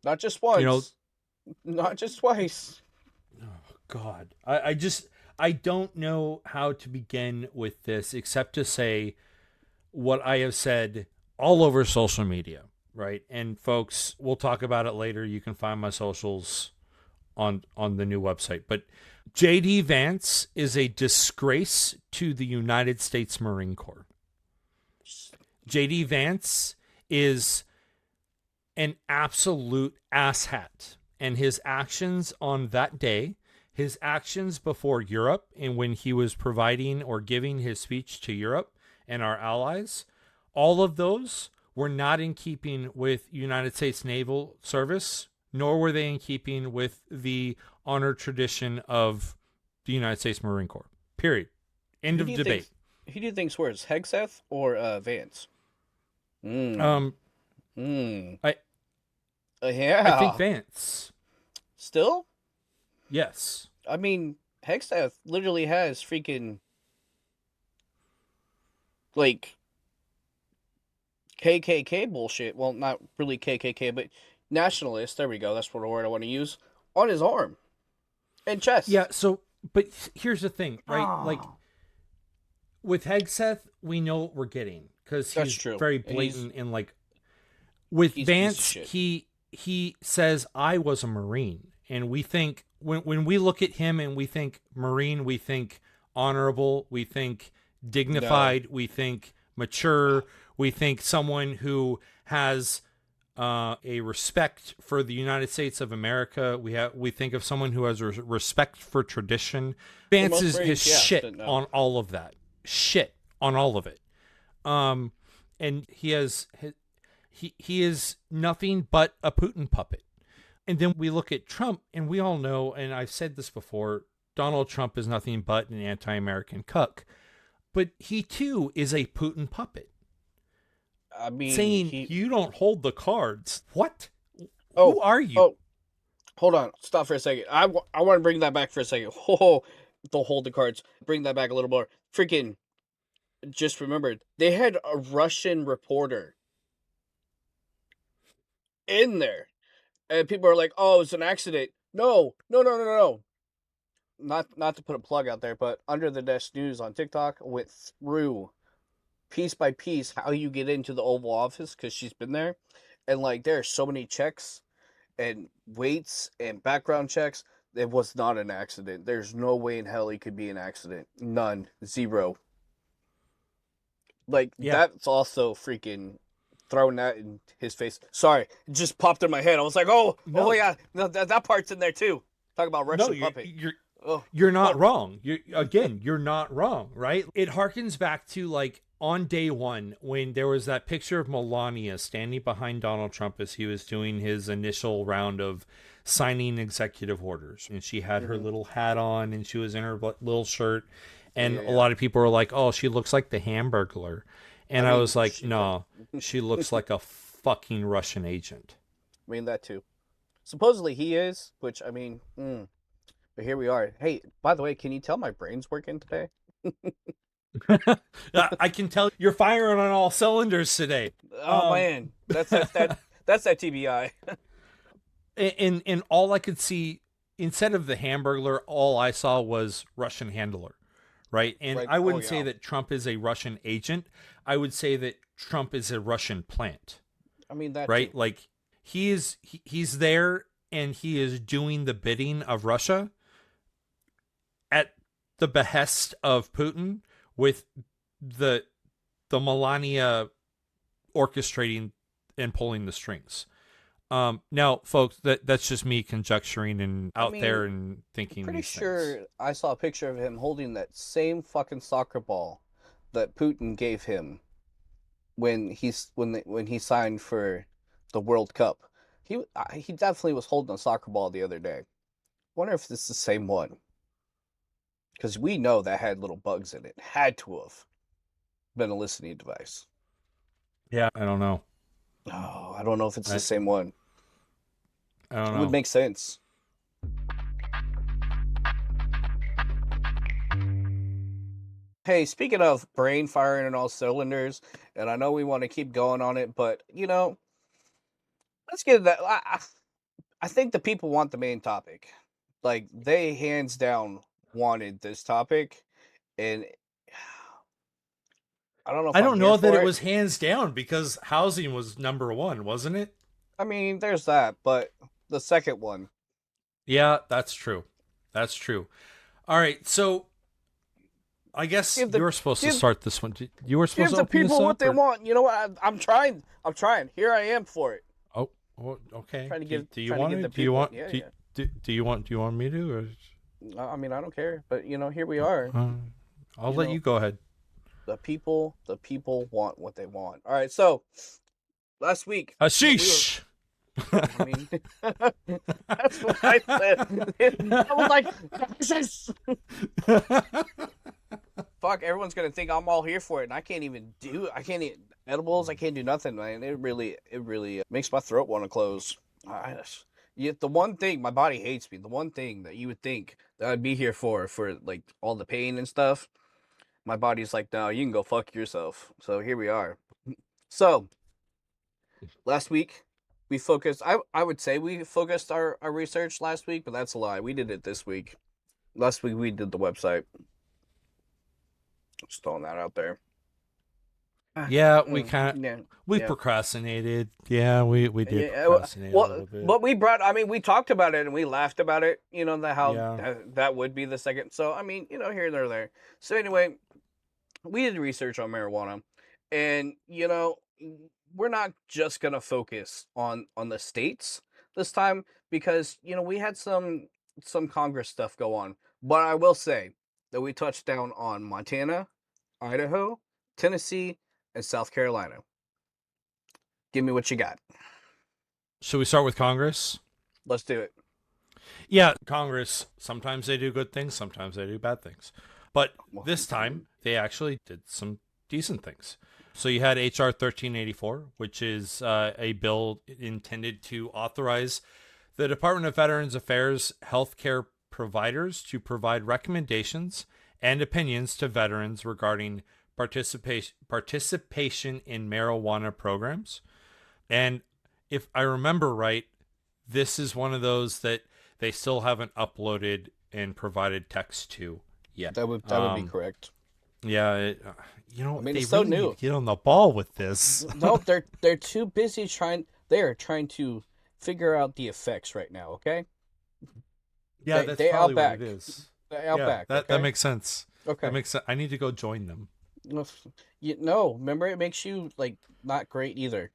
Not just once. You know, not just twice. oh God, I don't know how to begin with this except to say what I have said all over social media, right? And folks, we'll talk about it later. You can find my socials on the new website. But J.D. Vance is a disgrace to the United States Marine Corps. J.D. Vance is an absolute asshat. And his actions on that day, his actions before Europe, and when he was providing or giving his speech to Europe and our allies, all of those were not in keeping with United States Naval Service, nor were they in keeping with the honor tradition of the United States Marine Corps. Period. End of debate. Who do you think's worse, Hegseth or Vance? Yeah. I think Vance. Still? Yes. I mean, Hexath literally has freaking like KKK bullshit. Well, not really KKK, but nationalist. There we go. That's what the word I want to use. On his arm and Yeah. chest. So, but here's the thing, right? Like Oh, with Hegseth, we know what we're getting because that's he's true. very And blatant and like with he's a piece of Vance, shit. he says I was a Marine, and we think when we look at him and we think Marine, we think honorable, we think No, dignified, we think mature, we think someone who has a respect for the United States of America. We think of someone who has a respect for tradition. for Vance most is his Marines, yes, shit but no. on all of that. Shit on all of it. And he is nothing but a Putin puppet. And then we look at Trump, and we all know, and I've said this before, Donald Trump is nothing but an anti-American cuck. But he too is a Putin puppet, I mean, saying you don't hold the cards. What? Who Oh, are you? oh, hold on. Stop for a second. I want to bring that back for a second. Oh, don't hold the cards. Bring that back a little more. Freaking, just remembered. They had a Russian reporter in there. And people are like, oh, it's an accident. No, no, no, no, no. Not to put a plug out there, but Under the Desk News on TikTok went through piece by piece how you get into the Oval Office because she's been there. And like there are so many checks and weights and background checks. It was not an accident. There's no way in hell it could be an accident. None. Zero. Like Yeah. that's also freaking throwing that in his face. Sorry, it just popped in my head. I was like, oh, No. oh yeah, no, that part's in there too. Talk about Russian No, puppet. Oh, you're not oh, wrong. You're not wrong, right? It harkens back to like on day one when there was that picture of Melania standing behind Donald Trump as he was doing his initial round of signing executive orders, and she had her little hat on and she was in her little shirt, and a yeah. lot of people were like, "Oh, she looks like the Hamburglar," and I mean, was like, "No, she looks like a fucking Russian agent." I mean that too. Supposedly he is, which I mean, but here we are. Hey, by the way, can you tell my brain's working today? I can tell you're firing on all cylinders today. Oh man, that's that TBI. And all I could see instead of the Hamburglar, all I saw was Russian handler, right? And Right. I Oh wouldn't yeah. say that Trump is a Russian agent. I would say that Trump is a Russian plant, I mean that right? too. Like he's there and he is doing the bidding of Russia at the behest of Putin with the Melania orchestrating and pulling the strings. Now, folks, that's just me conjecturing and out there and thinking Pretty these sure things. I saw a picture of him holding that same fucking soccer ball that Putin gave him when when he signed for the World Cup. He definitely was holding a soccer ball the other day. Wonder if it's the same one because we know that had little bugs in it. Had to have been a listening device. Yeah, I don't know. Oh, I don't know if it's the I, same one. I don't It would know. make sense. Hey, speaking of brain firing on all cylinders, and I know we want to keep going on it, but let's get that. I think the people want the main topic. Like they hands down wanted this topic, and I don't know if I I'm don't here know that for it it. was hands down because housing was number one, wasn't it? I mean, there's that, but the second one. Yeah, that's true. That's true. All right, so I guess Give the you were supposed to give start this one. You were supposed give to the open this people what up, they or want. You know what? I'm trying. I'm trying. Here I am for it. oh, well, okay. Trying to Do, give do you trying to want give to? the Do you people. want? Yeah, yeah. Do you want me to? Or, I mean, I don't care, but here we are. I'll You let know, you go ahead. the people want what they want. All right, so last week we were. Ashish. I mean, that's what I said. I was like, Jesus. Fuck, everyone's gonna think I'm all here for it, and I can't even eat edibles. I can't do nothing, man. It really makes my throat want to close. Yet the one thing my body hates me, the one thing that you would think that I'd be here for like all the pain and stuff, my body's like, no, you can go fuck yourself. So here we are. So last week we focused. I would say we focused our research last week, but that's a lie. We did it this week. Last week we did the website. Just throwing that out there. Yeah, Yeah, we yeah. procrastinated. Yeah, we did Yeah, procrastinate a little bit. but we brought. I mean, we talked about it and we laughed about it. You know how Yeah. that would be the second. So I mean, here, there, there. So anyway, we did research on marijuana, and we're not just gonna focus on the states this time because we had some Congress stuff go on. But I will say that we touched down on Montana, Idaho, Tennessee, and South Carolina. Give me what you got. Should we start with Congress? Let's do it. Yeah, Congress, sometimes they do good things, sometimes they do bad things. But this time, they actually did some decent things. So you had H.R. 1384, which is a bill intended to authorize the Department of Veterans Affairs healthcare providers to provide recommendations and opinions to veterans regarding participation in marijuana programs. And if I remember right, this is one of those that they still haven't uploaded and provided text to yet. That would be correct. Yeah, I mean, they it's so really new. need to get on the ball with this. No, they're too busy trying. They are trying to figure out the effects right now. Okay. Yeah, They that's probably out back. what it is. They out Yeah, back. that Okay? makes sense. Okay. That makes sense. I need to go join them. No, remember it makes you like not great either.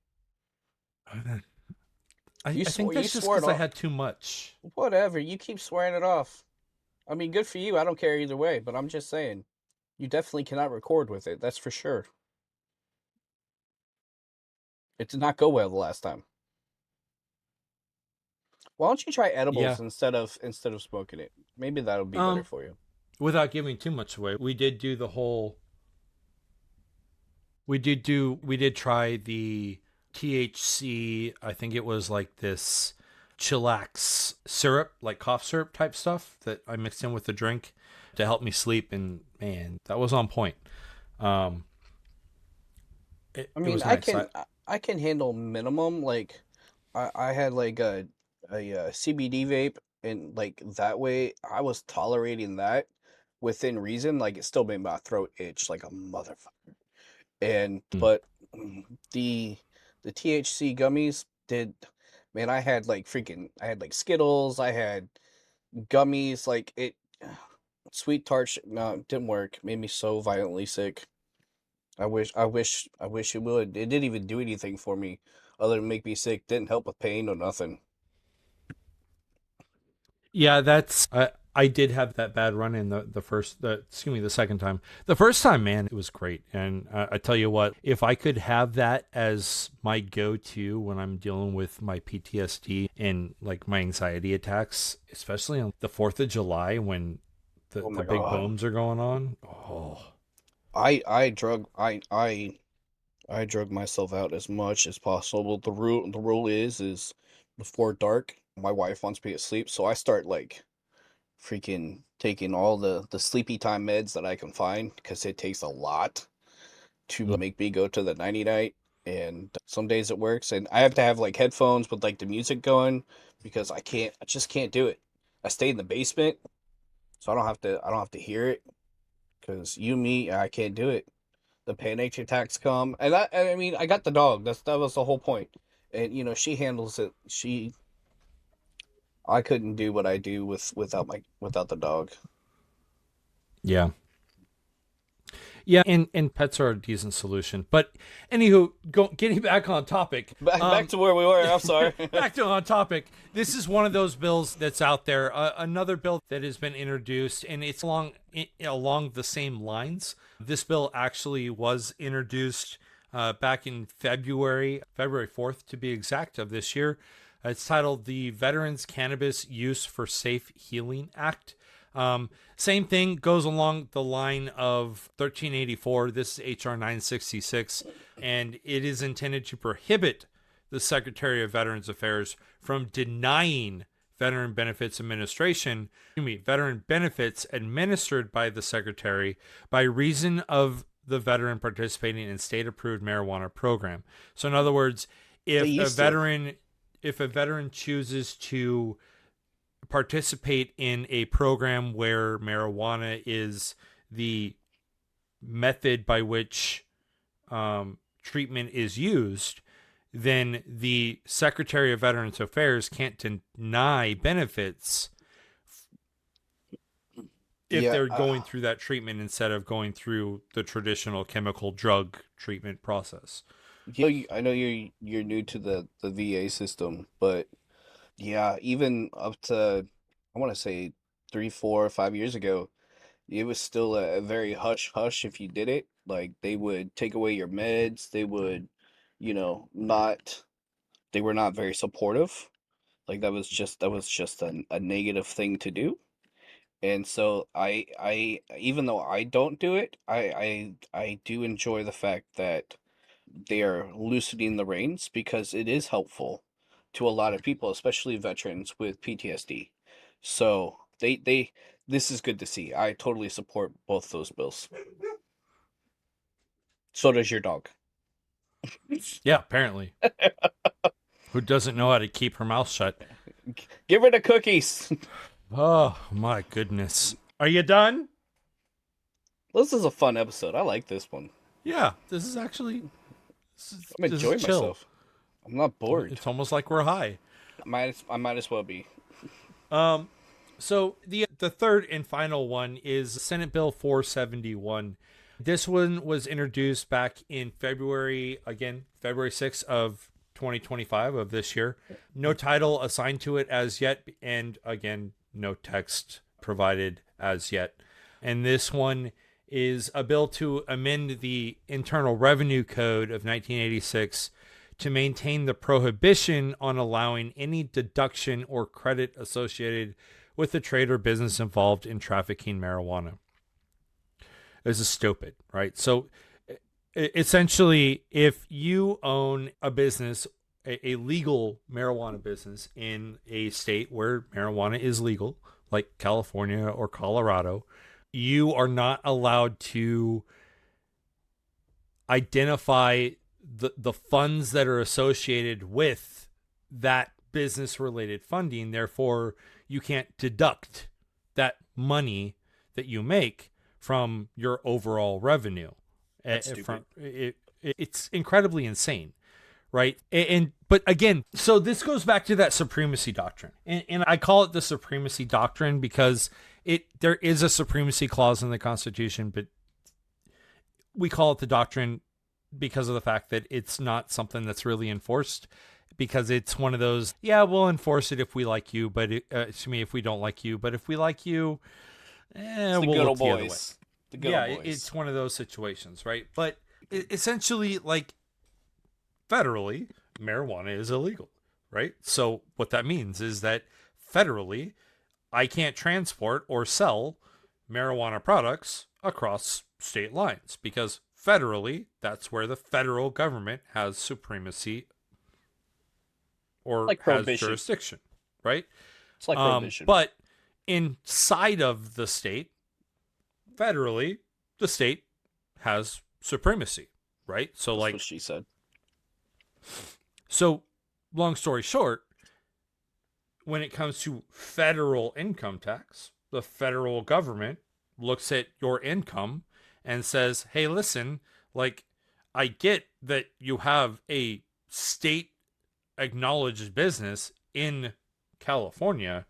I think You that's just swore it because I off. had too much. Whatever. You keep swearing it off. I mean, good for you. I don't care either way. But I'm just saying, you definitely cannot record with it. That's for sure. It did not go well the last time. Why don't you try edibles Yeah. instead of smoking it? Maybe that'll be better for you. Without giving too much away, we did do the whole. We did try the THC. I think it was like this chillax syrup, like cough syrup type stuff that I mixed in with the drink to help me sleep. And man, that was on point. I mean, was nice. I can handle minimum. Like, I had like a CBD vape, and like that way, I was tolerating that within reason. Like, it still made my throat itch like a motherfucker. And but the THC gummies did. Man, I had like Skittles. I had gummies. Like it, sweet tart. No, it didn't work. Made me so violently sick. I wish it would. It didn't even do anything for me other than make me sick. Didn't help with pain or nothing. Yeah, that's I did have that bad run in the second time. The first time, man, it was great. And I tell you what, if I could have that as my go-to when I'm dealing with my PTSD and like my anxiety attacks, especially on the 4th of July when the big booms are going on. Oh, I drug myself out as much as possible. The rule is before dark, my wife wants me to sleep, so I start like freaking taking all the sleepy time meds that I can find because it takes a lot to make me go to the nighty night. And some days it works, and I have to have like headphones with like the music going because I just can't do it. I stay in the basement, so I don't have to hear it because I can't do it. The panic attacks come, and I mean, I got the dog. That was the whole point. And she handles it. I couldn't do what I do without the dog. yeah. Yeah, and pets are a decent solution. But anywho, getting back on topic. Back to where we were. I'm sorry. Back to on topic. This is one of those bills that's out there. Another bill that has been introduced, and it's along the same lines. This bill actually was introduced back in February 4th to be exact, of this year. It's titled the Veterans Cannabis Use for Safe Healing Act. Same thing, goes along the line of 1384. This is HR 966, and it is intended to prohibit the Secretary of Veterans Affairs from denying veteran benefits veteran benefits administered by the Secretary by reason of the veteran participating in state-approved marijuana program. So in other words, if a veteran chooses to participate in a program where marijuana is the method by which treatment is used, then the Secretary of Veterans Affairs can't deny benefits if they're going through that treatment instead of going through the traditional chemical drug treatment process. I know you're new to the VA system, but yeah, even up to, I want to say 3, 4, 5 years ago, it was still a very hush hush if you did it. Like they would take away your meds, they would, not, they were not very supportive. Like that was just a negative thing to do. And so I even though I don't do it, I do enjoy the fact that they are loosening the reins because it is helpful to a lot of people, especially veterans with PTSD. So this is good to see. I totally support both those bills. So does your dog. Yeah, apparently. Who doesn't know how to keep her mouth shut? Give her the cookies. Oh my goodness. Are you done? This is a fun episode. I like this one. Yeah, this is actually... I'm enjoying myself. I'm not bored. It's almost like we're high. I might as well be. So the third and final one is Senate Bill 471. This one was introduced back in February 6th of 2025 of this year. No title assigned to it as yet, and again, no text provided as yet. And this one is a bill to amend the Internal Revenue Code of 1986 to maintain the prohibition on allowing any deduction or credit associated with the trade or business involved in trafficking marijuana. This is stupid, right? So essentially, if you own a business, a legal marijuana business in a state where marijuana is legal, like California or Colorado, you are not allowed to identify the funds that are associated with that business related funding. Therefore, you can't deduct that money that you make from your overall revenue. That's stupid. It's incredibly insane, right? But again, so this goes back to that supremacy doctrine, and I call it the supremacy doctrine because there is a supremacy clause in the Constitution, but we call it the doctrine because of the fact that it's not something that's really enforced, because it's one of those, yeah, we'll enforce it if we like you, but if we don't like you, but if we like you, we'll look the other way. It's one of those situations, right? But essentially, like, federally, marijuana is illegal, right? So what that means is that federally, I can't transport or sell marijuana products across state lines because federally, that's where the federal government has supremacy or like has jurisdiction, right? It's like prohibition. But inside of the state, federally, the state has supremacy, right? So That's like what she said. So long story short, when it comes to federal income tax, the federal government looks at your income and says, hey, listen, like, I get that you have a state acknowledged business in California,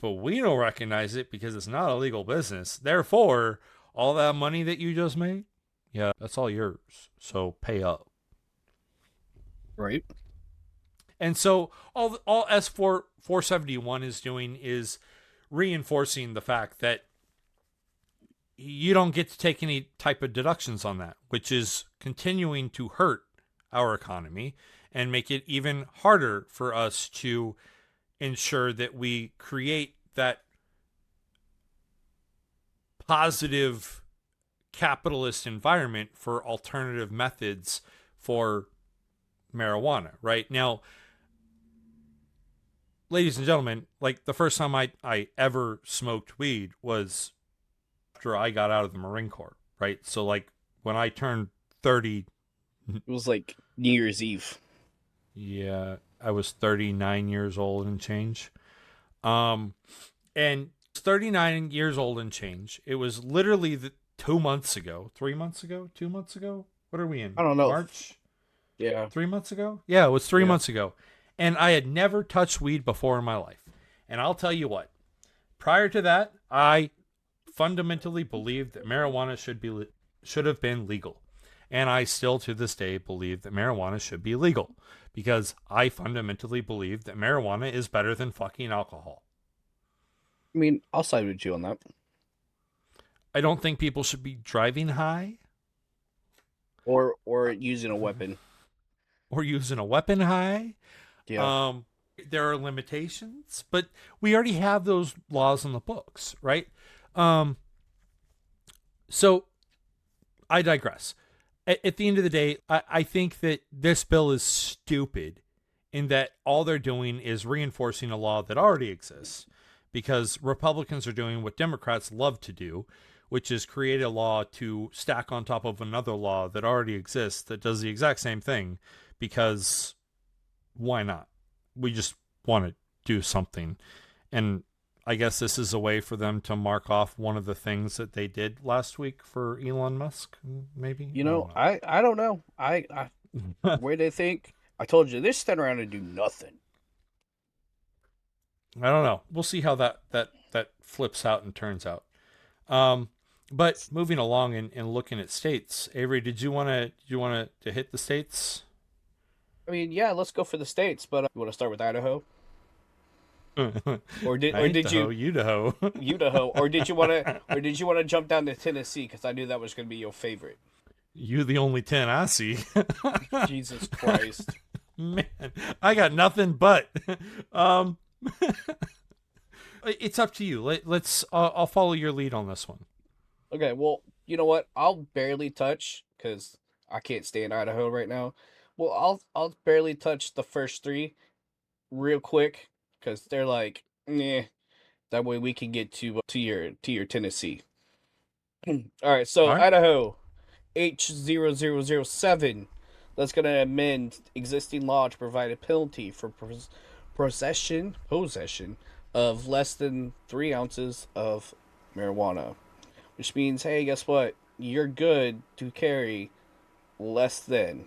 but we don't recognize it because it's not a legal business. Therefore, all that money that you just made, yeah, that's all yours. So pay up. Right. And so all S4 471 is doing is reinforcing the fact that you don't get to take any type of deductions on that, which is continuing to hurt our economy and make it even harder for us to ensure that we create that positive capitalist environment for alternative methods for marijuana, right? Now, ladies and gentlemen, like the first time I ever smoked weed was after I got out of the Marine Corps, right? So like when I turned 30, It was like New Year's Eve. yeah, I was 39 years old and change. And 39 years old and change. It was literally 2 months ago, 3 months ago, 2 months ago. What are we in? I don't know. March? Yeah. 3 months ago? Yeah, it was three Yeah. months ago. And I had never touched weed before in my life. And I'll tell you what, prior to that, I fundamentally believed that marijuana should have been legal. And I still to this day believe that marijuana should be legal because I fundamentally believe that marijuana is better than fucking alcohol. I mean, I'll side with you on that. I don't think people should be driving high Or using a weapon. or using a weapon high. Yeah. There are limitations, but we already have those laws on the books, right? So I digress. At the end of the day, I think that this bill is stupid in that all they're doing is reinforcing a law that already exists because Republicans are doing what Democrats love to do, which is create a law to stack on top of another law that already exists that does the exact same thing because why not? We just want to do something. And I guess this is a way for them to mark off one of the things that they did last week for Elon Musk, maybe? You know, I don't know. I where they think I told you this stand around and do nothing. I don't know. We'll see how that flips out and turns out. But moving along and looking at states, Avery, did you want to hit the states? I mean, yeah, let's go for the states, but you want to start with Idaho? Or did you Idaho? Idaho? Or did you want to jump down to Tennessee? Because I knew that was going to be your favorite. You the only 10 I see. Jesus Christ, man, I got nothing but. It's up to you. Let's. I'll follow your lead on this one. Okay, well, you know what? I'll barely touch because I can't stay in Idaho right now. Well, I'll barely touch the first three real quick because they're like, nah. That way we can get to your Tennessee. All right, so All right. Idaho H0007. That's gonna amend existing law to provide a penalty for possession of less than 3 ounces of marijuana. Which means, hey, guess what? You're good to carry less than.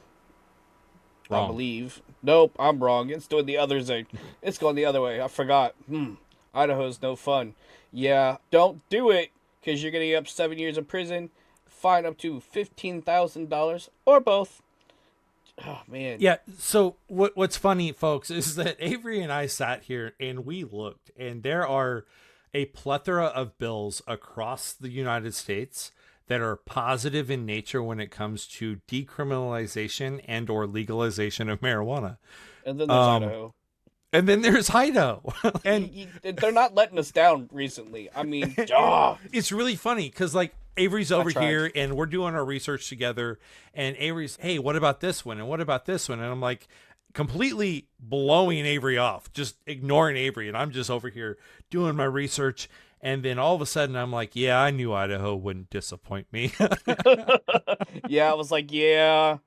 Wrong. I believe. Nope, I'm wrong. It's doing the other thing. It's going the other way. I forgot. Idaho's no fun. Yeah, don't do it, because you're going to get up 7 years in prison, fine up to $15,000, or both. Oh, man. Yeah, so what's funny, folks, is that Avery and I sat here and we looked, and there are a plethora of bills across the United States that are positive in nature when it comes to decriminalization and or legalization of marijuana. And then there's Idaho. And then there's Idaho. And they're not letting us down recently. I mean, it's really funny because like Avery's over tried. here and we're doing our research together, and Avery's, hey, what about this one? And what about this one? And I'm like completely blowing Avery off, just ignoring Avery. And I'm just over here doing my research. And then all of a sudden I'm like, yeah, I knew Idaho wouldn't disappoint me. Yeah, I was like, yeah.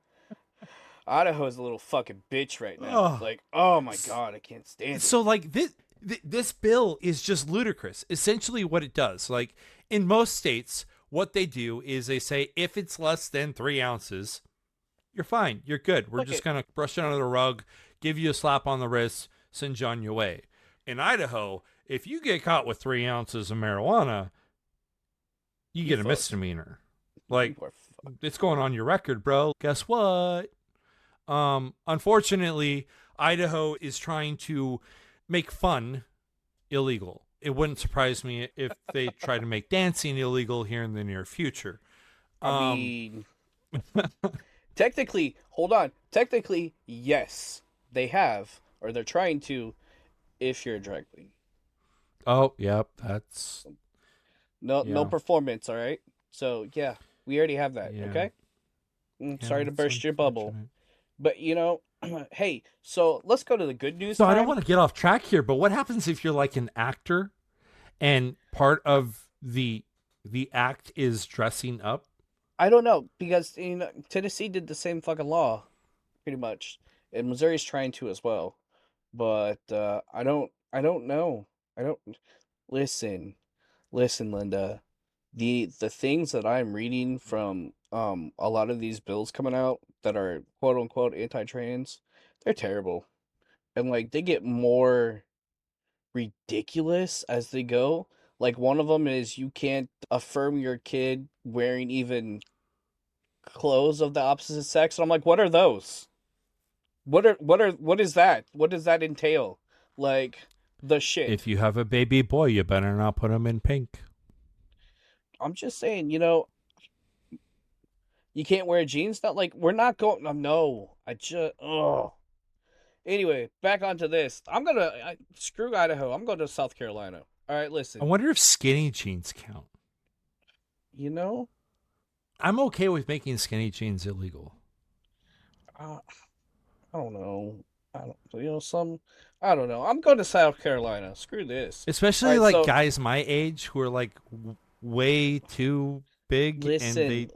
Idaho's a little fucking bitch right now. Oh. Like, oh my God, I can't stand it. So like this bill is just ludicrous. Essentially what it does, like in most states, what they do is they say, if it's less than 3 ounces, you're fine. You're good. We're just going to brush it under the rug, give you a slap on the wrist, send you on your way. In Idaho, if you get caught with 3 ounces of marijuana, you get a misdemeanor. Like, it's going on your record, bro. Guess what? Unfortunately, Idaho is trying to make fun illegal. It wouldn't surprise me if they try to make dancing illegal here in the near future. I mean, technically, hold on. Technically, yes, they have, or they're trying to, if you're a drag queen. Oh, yep, that's no performance. All right, so yeah, we already have that. Yeah. Okay, sorry to burst your bubble, unfortunate. but you know, Hey, so let's go to the good news So I don't time. want to get off track here, but what happens if you're like an actor and part of the act is dressing up? I don't know because Tennessee did the same fucking law, pretty much, and Missouri's trying to as well. But I don't know. I don't listen. Listen, Linda. The things that I'm reading from a lot of these bills coming out that are quote unquote anti-trans, they're terrible. And like they get more ridiculous as they go. Like one of them is you can't affirm your kid wearing even clothes of the opposite sex. And I'm like, what are those? What is that? What does that entail? Like the If shit. you have a baby boy, you better not put him in pink. I'm just saying, you can't wear jeans. Not like we're not going. No, I just. Oh. Anyway, back onto this. Screw Idaho. I'm going to South Carolina. All right, I listen. wonder if skinny jeans count. You know, I'm okay with making skinny jeans illegal. uh, I don't know. I don't. Some. I don't know. I'm going to South Carolina. Screw this. All Especially right, like so guys my age who are like way too big and listen. they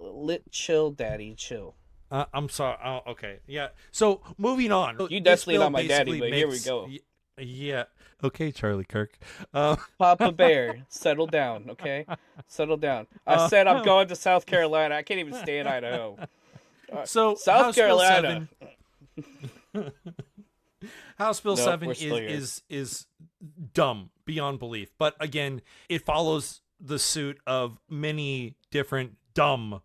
Chill, daddy, chill. I'm sorry. Oh, okay. Yeah. So moving on. So You this definitely bill not my daddy, basically but here we makes go. yeah. Okay, Charlie Kirk. Uh, Papa Bear, settle down, okay? Settle down. I said I'm uh, going to South Carolina. I can't even stay in Idaho. so South House Bill Carolina. 7 House Bill Nope, 7 we're still here. is dumb beyond belief. But again, it follows the suit of many different dumb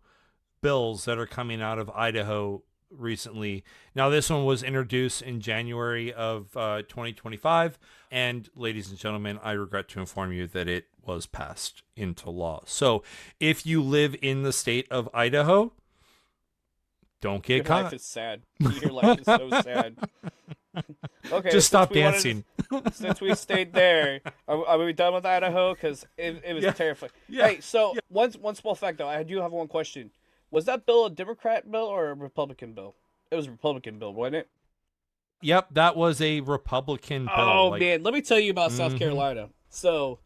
bills that are coming out of Idaho recently. Now, this one was introduced in January of 2025. And ladies and gentlemen, I regret to inform you that it was passed into law. So if you live in the state of Idaho, don't get Your life caught. is sad. Your life is so sad. Okay, Just stop dancing. since we stayed there, are we done with Idaho? Because it was Yeah. terrifying. Yeah. Hey, so one small fact though, I do have one question. Was that bill a Democrat bill or a Republican bill? It was a Republican bill, wasn't it? Yep, that was a Republican bill. Oh Like, man, let me tell you about South mm-hmm. Carolina. So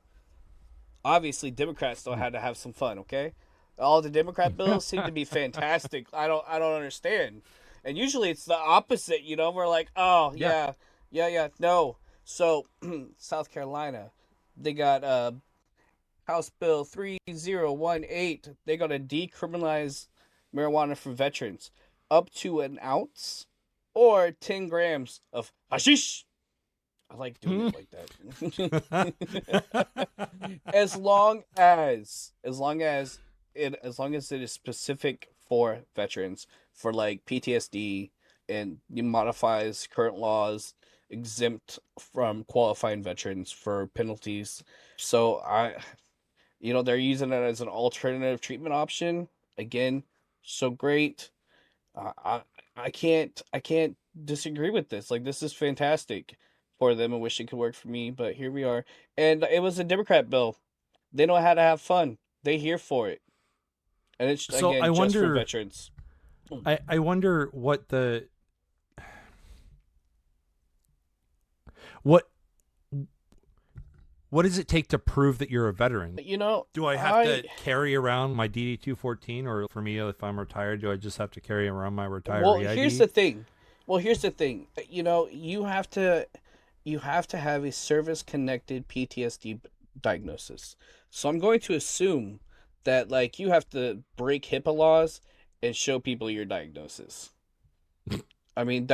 obviously Democrats still had to have some fun, okay? All the Democrat bills seem to be fantastic. I don't understand. And usually it's the opposite, We're like, "Oh, Yeah. yeah. Yeah, yeah. No." So, South Carolina, they got House Bill 3018. They're going to decriminalize marijuana for veterans up to an ounce or 10 grams of hashish. I like doing it like that. As long as it is specific for veterans for like PTSD and it modifies current laws exempt from qualifying veterans for penalties. So they're using it as an alternative treatment option. Again, so great. I I can't disagree with this. Like this is fantastic for them. I wish it could work for me, but here we are. And it was a Democrat bill. They know how to have fun. They here for it, and it's So I again just for wonder, veterans. I wonder what what does it take to prove that you're a veteran? You know, Do I have I to carry around my DD 214, or for me, if I'm retired, do I just have to carry around my well, retiree here's ID? the thing. Well, here's the thing. You have to have a service connected PTSD diagnosis. So I'm going to assume that like you have to break HIPAA laws and show people your diagnosis. I mean,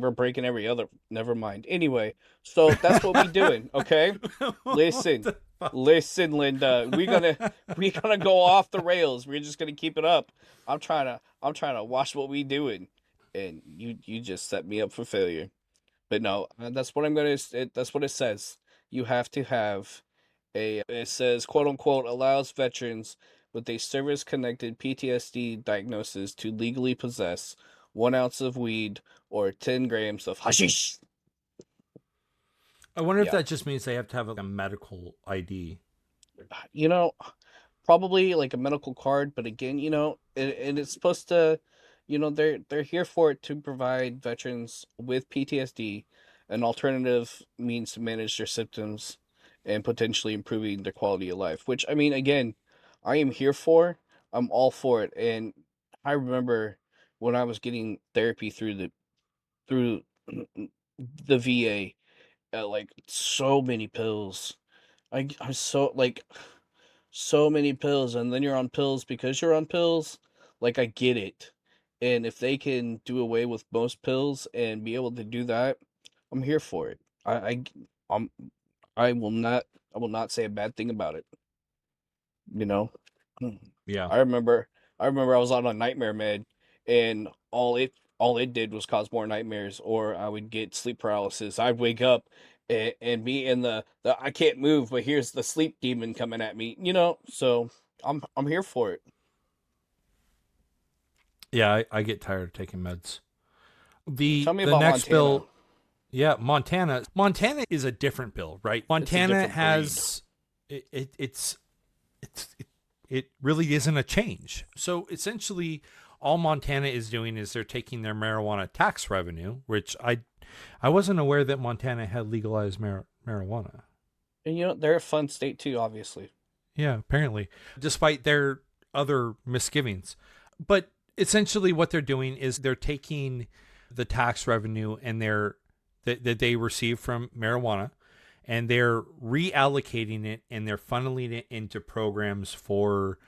we're breaking every other. Never mind. Anyway, so that's what we doing, okay? What Listen, the fuck? listen, Linda. We gonna go off the rails. We're just gonna keep it up. I'm trying to watch what we doing, and you just set me up for failure. But no, that's what I'm gonna. That's what it says. You have to have a. It says quote unquote allows veterans with a service connected PTSD diagnosis to legally possess 1 ounce of weed or 10 grams of hashish. I wonder if Yeah, that just means they have to have a medical ID. you know, probably like a medical card, but again, and it's supposed to. they're here for it to provide veterans with PTSD an alternative means to manage their symptoms and potentially improving their quality of life. Which, I mean, again, I am here for. I'm all for it. And I remember when I was getting therapy through the VA, like so many pills. I'm so like so many pills, and then you're on pills because you're on pills. Like, I get it. And if they can do away with most pills and be able to do that, I'm here for it. I'm, I will not say a bad thing about it. You know, Yeah. I remember, I remember I was on a nightmare med, and all it did was cause more nightmares, or I would get sleep paralysis. I'd wake up and be in the I can't move, but here's the sleep demon coming at me. So I'm here for it. Yeah, I get tired of taking meds. Tell me The about next Montana. bill, yeah, Montana. Montana is a different bill, right? It's a Montana different breed. has it really isn't a change. So essentially, all Montana is doing is they're taking their marijuana tax revenue, which I wasn't aware that Montana had legalized marijuana. And they're a fun state too, obviously. Yeah, apparently, despite their other misgivings. But essentially, what they're doing is they're taking the tax revenue and that they receive from marijuana, and they're reallocating it and they're funneling it into programs for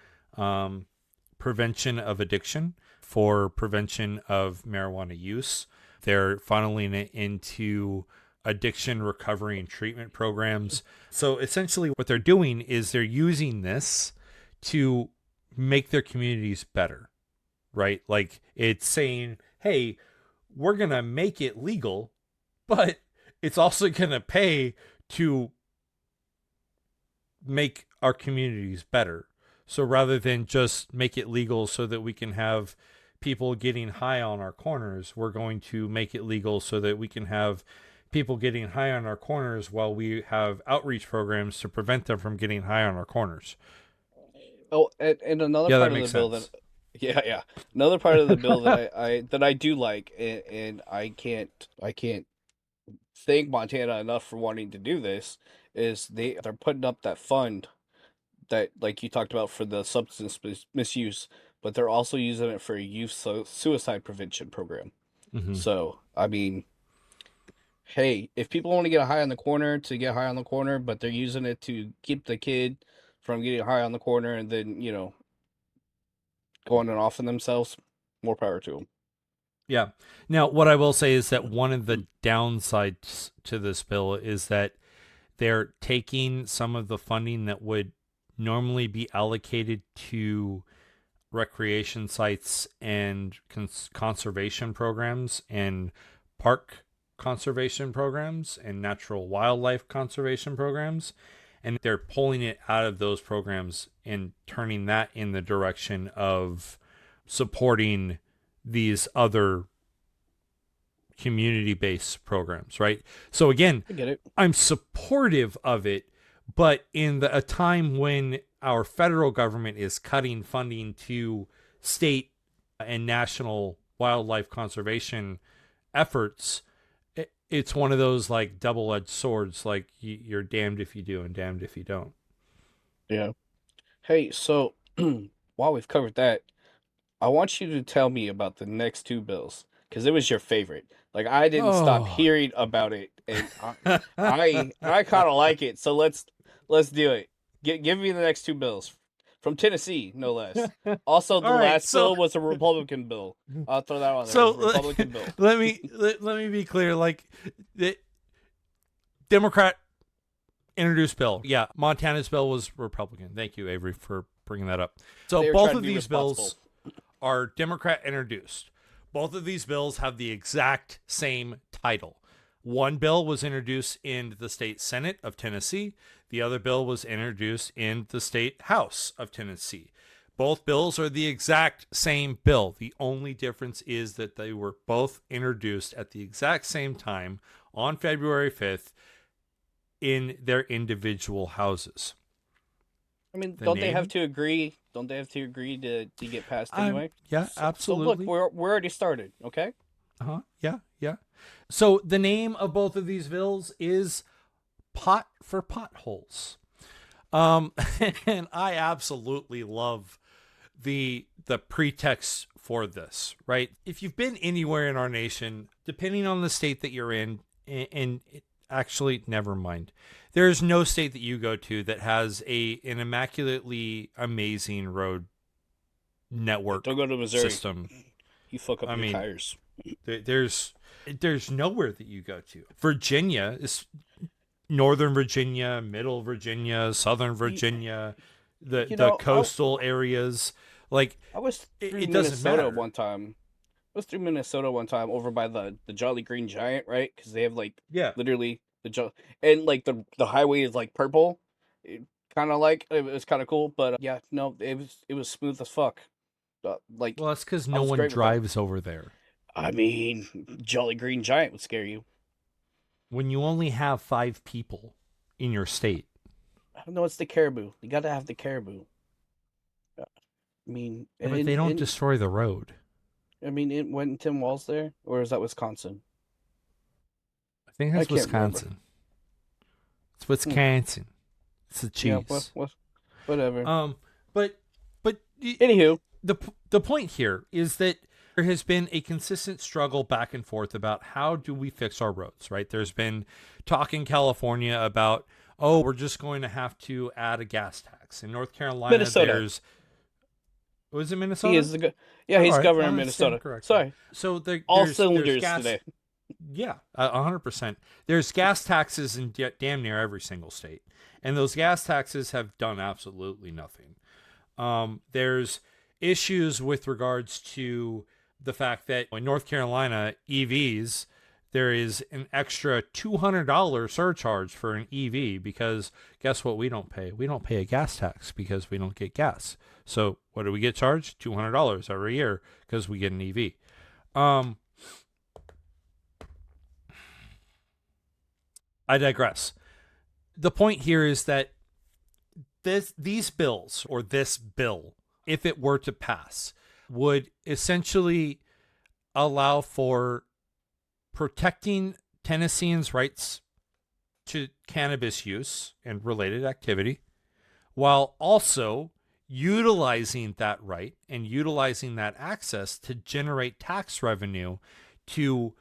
prevention of addiction, for prevention of marijuana use. They're funneling it into addiction recovery and treatment programs. So essentially, what they're doing is they're using this to make their communities better, right? Like, it's saying, hey, we're going to make it legal, but it's also going to pay to make our communities better. So rather than just make it legal so that we can have people getting high on our corners, we're going to make it legal so that we can have people getting high on our corners while we have outreach programs to prevent them from getting high on our corners. Oh, and another Yeah, part that of the makes bill that, sense. yeah, yeah, another part of the bill that I do like, and I can't thank Montana enough for wanting to do this, is they're putting up that fund that, like you talked about, for the substance misuse, but they're also using it for a youth suicide prevention program. Mm-hmm. So, I mean, hey, if people want to get high on the corner to get high on the corner, but they're using it to keep the kid from getting high on the corner and then, going and offing themselves, more power to them. Yeah. Now, what I will say is that one of the downsides to this bill is that they're taking some of the funding that would normally be allocated to recreation sites and conservation programs and park conservation programs and natural wildlife conservation programs, and they're pulling it out of those programs and turning that in the direction of supporting these other community-based programs, right? So again, I get it. I'm supportive of it, but in a time when our federal government is cutting funding to state and national wildlife conservation efforts, it's one of those like double-edged swords. Like, you're damned if you do and damned if you don't. Yeah. Hey, so while we've covered that, I want you to tell me about the next two bills because it was your favorite. Like, I didn't stop Oh. hearing about it, and I kind of like it. So let's do it. Give me the next two bills from Tennessee, no less. Also, the All right, last so bill was a Republican bill. I'll throw that on there. It was a so Republican bill. let me be clear. Like, the Democrat introduced bill. Yeah, Montana's bill was Republican. Thank you, Avery, for bringing that up. So They were both trying to of be these responsible. bills are Democrat introduced. Both of these bills have the exact same title. One bill was introduced in the state Senate of Tennessee. The other bill was introduced in the state House of Tennessee. Both bills are the exact same bill. The only difference is that they were both introduced at the exact same time on February 5th in their individual houses. I mean, The don't they have name? to agree? Don't they have to agree to get passed anyway? Yeah, So look, absolutely. we're already started. Okay. Yeah, yeah. So the name of both of these bills is Pot for Potholes. And I absolutely love the pretext for this, right? If you've been anywhere in our nation, depending on the state that you're in, and actually, never mind. There's no state that you go to that has an immaculately amazing road network Don't go to Missouri. system. You fuck up I your mean, tires. there's nowhere that you go to. Virginia is Northern Virginia, Middle Virginia, Southern Virginia, the coastal areas. Like, I was through it doesn't Minnesota matter. one time. I was through Minnesota one time over by the Jolly Green Giant, right? Because they have like literally and like the highway is like purple. Kind of like it was kind of cool, but yeah, no, it was smooth as fuck. Like, Well, that's because I no was one great with that. drives over there. I mean, Jolly Green Giant would scare you. When you only have 5 people in your state. I don't know. It's the caribou. You got to have the caribou. I mean, Yeah, but they don't destroy the road. I mean, it went Tim Walls there, or is that Wisconsin? I think that's Wisconsin. It's Wisconsin. It's the cheese. Yeah, whatever. But anywho, the point here is that there has been a consistent struggle back and forth about how do we fix our roads, right? There's been talk in California about, we're just going to have to add a gas tax. In North Carolina, Minnesota. Was it Minnesota? He is he's governor of Minnesota. Sorry. So all cylinders today. Yeah, 100%. There's gas taxes in damn near every single state, and those gas taxes have done absolutely nothing. There's issues with regards to the fact that in North Carolina, EVs, there is an extra $200 surcharge for an EV because guess what we don't pay? We don't pay a gas tax because we don't get gas. So what do we get charged? $200 every year because we get an EV. I digress. The point here is that these bills, or this bill, if it were to pass, would essentially allow for protecting Tennesseans' rights to cannabis use and related activity, while also utilizing that right and utilizing that access to generate tax revenue to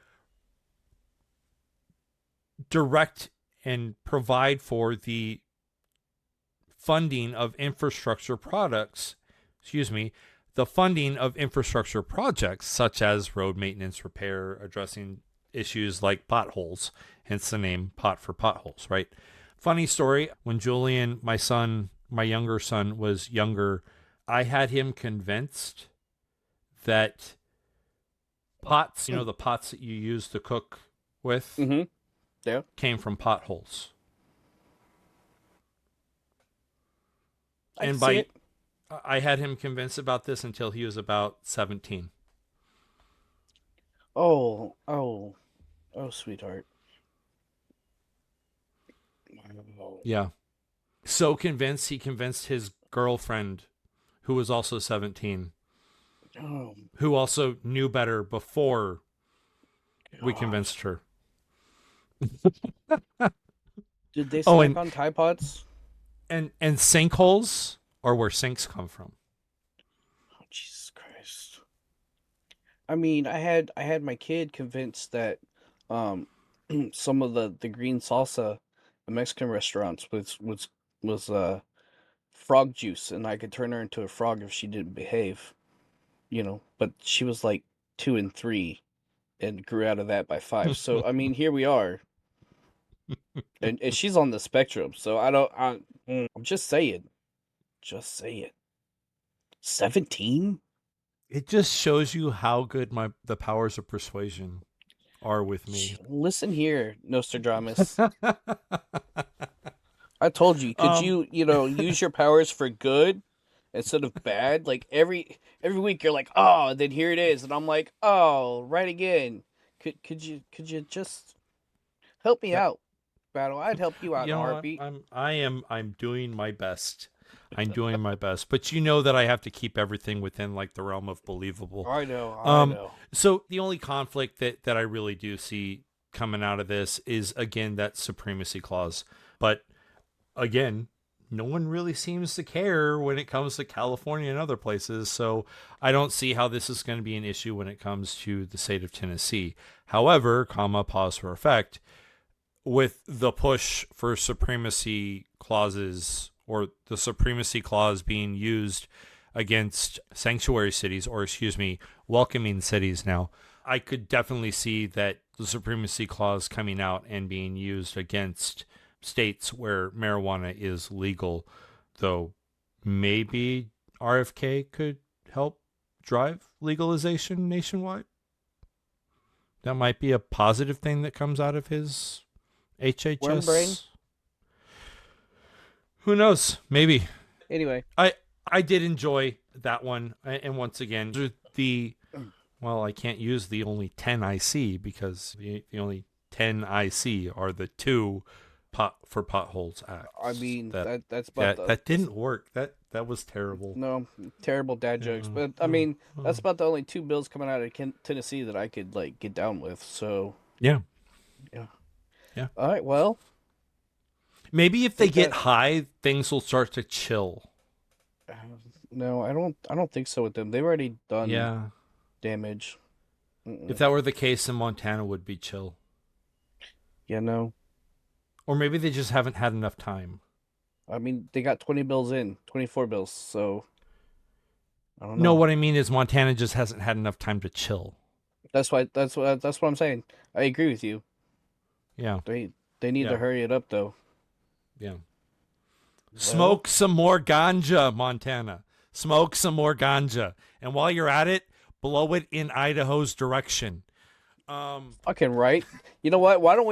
direct and provide for the funding of infrastructure projects such as road maintenance, repair, addressing issues like potholes, hence the name Pot for Potholes, right? Funny story, when Julian, my younger son, was younger, I had him convinced that pots, the pots that you use to cook with, came from potholes. I had him convinced about this until he was about 17. Oh, sweetheart. Yeah. So convinced, he convinced his girlfriend, who was also 17, who also knew better before we convinced her. Did they snack on Tide Pods? And sinkholes are where sinks come from. Oh, Jesus Christ. I mean, I had my kid convinced that some of the green salsa at Mexican restaurants was frog juice, and I could turn her into a frog if she didn't behave. But she was like 2 and 3 and grew out of that by 5. So I mean, here we are. and she's on the spectrum, so I'm just saying. 17? It just shows you how good the powers of persuasion are with me. Listen here, Nostradamus. I told you, could you use your powers for good instead of bad? Like every week you're like, oh, then here it is, and I'm like, oh, right again. Could you just help me out, Battle? I'd help you out in a heartbeat. I'm doing my best. I'm doing my best. But you know that I have to keep everything within like the realm of believable. I know. So the only conflict that I really do see coming out of this is, again, that supremacy clause. But again, no one really seems to care when it comes to California and other places. So I don't see how this is going to be an issue when it comes to the state of Tennessee. However, pause for effect, with the push for supremacy clauses, or the supremacy clause being used against sanctuary cities, or welcoming cities now, I could definitely see that the supremacy clause coming out and being used against states where marijuana is legal, though maybe RFK could help drive legalization nationwide. That might be a positive thing that comes out of his HHS. Worm brain? Who knows? Maybe. Anyway. I did enjoy that one. And once again, I can't use the only 10 I see, because the only 10 I see are the 2 for Potholes acts. I mean, that's that didn't work. That was terrible. No, terrible dad jokes. But I mean, that's about the only 2 bills coming out of Tennessee that I could like get down with. So yeah. All right. Well, maybe if they get high, things will start to chill. No, I don't think so with them. They've already done damage. If that were the case, then Montana would be chill. Yeah, no. Or maybe they just haven't had enough time. I mean, they got 24 bills, so I don't know. No, what I mean is Montana just hasn't had enough time to chill. That's what I'm saying. I agree with you. Yeah. They need to hurry it up, though. Yeah. Smoke some more ganja, Montana. Smoke some more ganja. And while you're at it, blow it in Idaho's direction. Fucking right. You know what? Why don't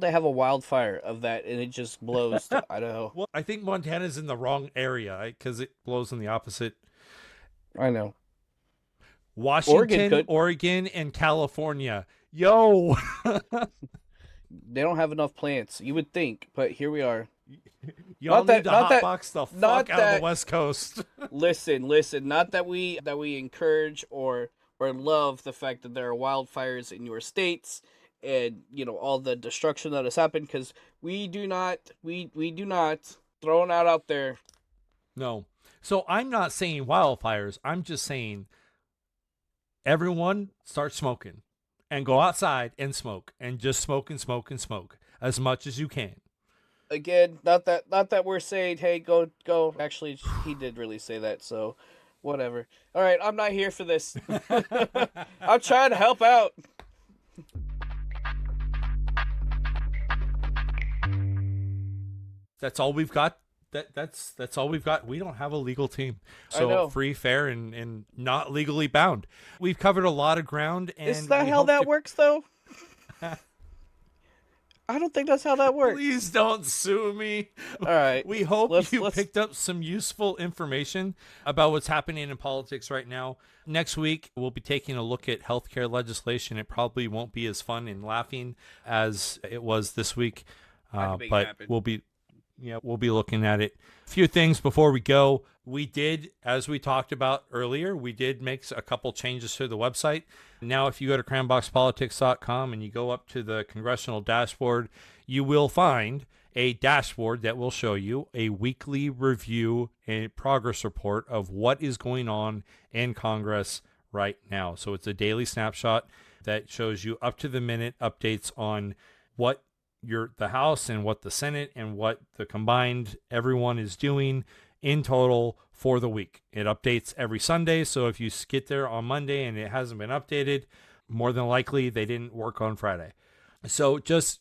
they have a wildfire of that and it just blows to Idaho? Well, I think Montana's in the wrong area because it blows in the opposite. I know. Washington, Oregon, and California. Yo. They don't have enough plants. You would think, but here we are. Y'all need to hotbox the fuck out of the West Coast. Listen. Not that we encourage or love the fact that there are wildfires in your states and, you know, all the destruction that has happened, because we do not throwing that out there. No. So I'm not saying wildfires. I'm just saying everyone start smoking and go outside and smoke and just smoke and smoke and smoke as much as you can. Again, not that we're saying, hey, go. Actually, he did really say that, so whatever. All right, I'm not here for this. I'm trying to help out. That's all we've got. That's all we've got. We don't have a legal team. So free, fair, and not legally bound. We've covered a lot of ground. And is that how that works, though? I don't think that's how that works. Please don't sue me. All right. We hope you picked up some useful information about what's happening in politics right now. Next week, we'll be taking a look at healthcare legislation. It probably won't be as fun and laughing as it was this week, but we'll be looking at it. A few things before we go. We did, as we talked about earlier, make a couple changes to the website. Now, if you go to crayonboxpolitics.com and you go up to the Congressional dashboard, you will find a dashboard that will show you a weekly review and progress report of what is going on in Congress right now. So it's a daily snapshot that shows you up to the minute updates on what the House and what the Senate and what the combined everyone is doing in total for the week. It updates every Sunday, so if you get there on Monday and it hasn't been updated, more than likely they didn't work on Friday. So just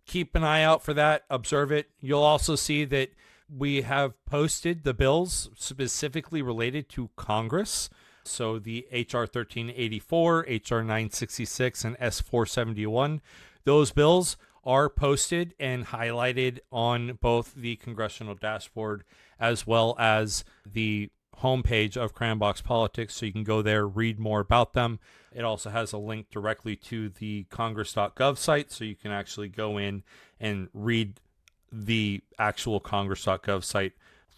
keep an eye out for that, observe it. You'll also see that we have posted the bills specifically related to Congress. So the HR 1384, HR 966, and S 471, those bills are posted and highlighted on both the Congressional dashboard as well as the homepage of Crayon Box Politics, so you can go there, read more about them. It also has a link directly to the congress.gov site, so you can actually go in and read the actual congress.gov site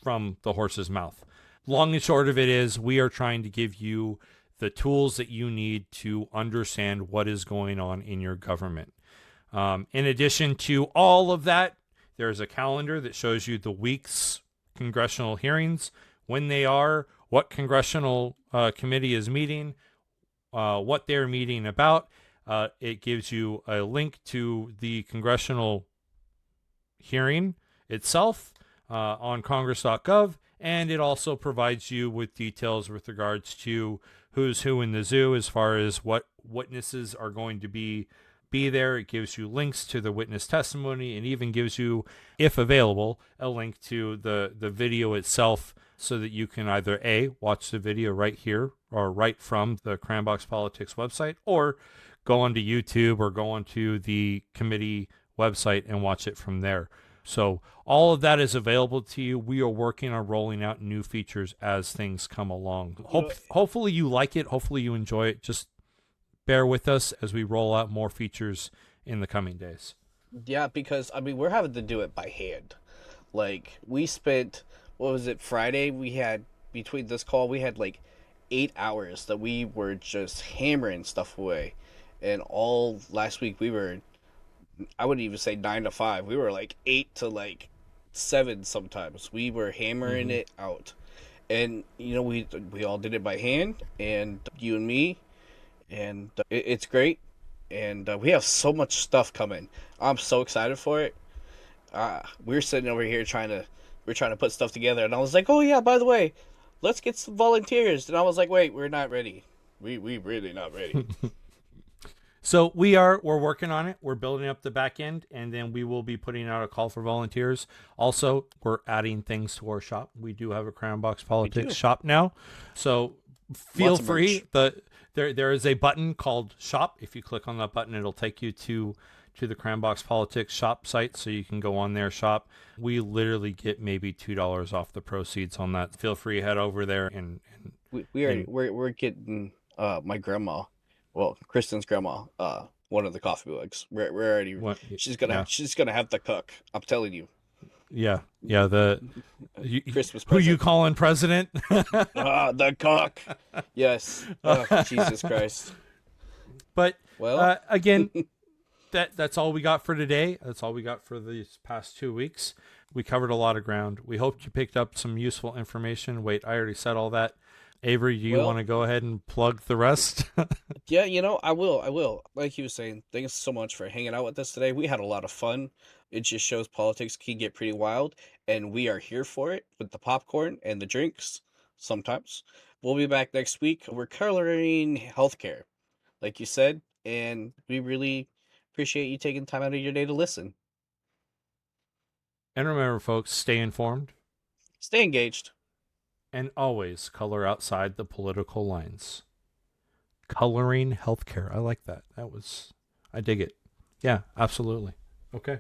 from the horse's mouth. Long and short of it is, we are trying to give you the tools that you need to understand what is going on in your government. In addition to all of that, there's a calendar that shows you the week's congressional hearings, when they are, what congressional committee is meeting, what they're meeting about. It gives you a link to the congressional hearing itself on congress.gov, and it also provides you with details with regards to who's who in the zoo as far as what witnesses are going to be there. It gives you links to the witness testimony, and even gives you, if available, a link to the video itself, so that you can either A, watch the video right here or right from the Crayon Box Politics website, or go onto YouTube or go onto the committee website and watch it from there. So all of that is available to you. We are working on rolling out new features as things come along. Hopefully you like it. Hopefully you enjoy it. Just bear with us as we roll out more features in the coming days. Yeah, because, I mean, we're having to do it by hand. Like, we spent, what was it, Friday? We had, between this call, we had like 8 hours that we were just hammering stuff away. And all last week we were, I wouldn't even say 9 to 5. We were like 8 to like 7 sometimes. We were hammering it out. And, you know, we all did it by hand, and you and me, and it's great. And we have so much stuff coming. I'm so excited for it. We're sitting over here we're trying to put stuff together, and I was like, oh yeah, by the way, let's get some volunteers. And I was like, wait, we're not ready. We really not ready. So we're working on it. We're building up the back end, and then we will be putting out a call for volunteers. Also, we're adding things to our shop. We do have a Crayon Box Politics shop now. So feel free. There is a button called Shop. If you click on that button, it'll take you to the Crayon Box Politics shop site, so you can go on there, shop. We literally get maybe $2 off the proceeds on that. Feel free to head over there and we're getting my grandma, well, Kristen's grandma, one of the coffee mugs. We're already she's gonna have to cook. I'm telling you. Yeah. The Christmas present. Who you calling president? The cook. Yes. Oh, Jesus Christ. But again, that's all we got for today. That's all we got for these past 2 weeks. We covered a lot of ground. We hope you picked up some useful information. Wait, I already said all that. Avery, do you want to go ahead and plug the rest? Yeah, you know, I will. Like he was saying, thanks so much for hanging out with us today. We had a lot of fun. It just shows politics can get pretty wild, and we are here for it with the popcorn and the drinks sometimes. We'll be back next week. We're coloring healthcare, like you said, and we really appreciate you taking time out of your day to listen. And remember, folks, stay informed. Stay engaged. And always color outside the political lines. Coloring healthcare. I like that. I dig it. Yeah, absolutely. Okay.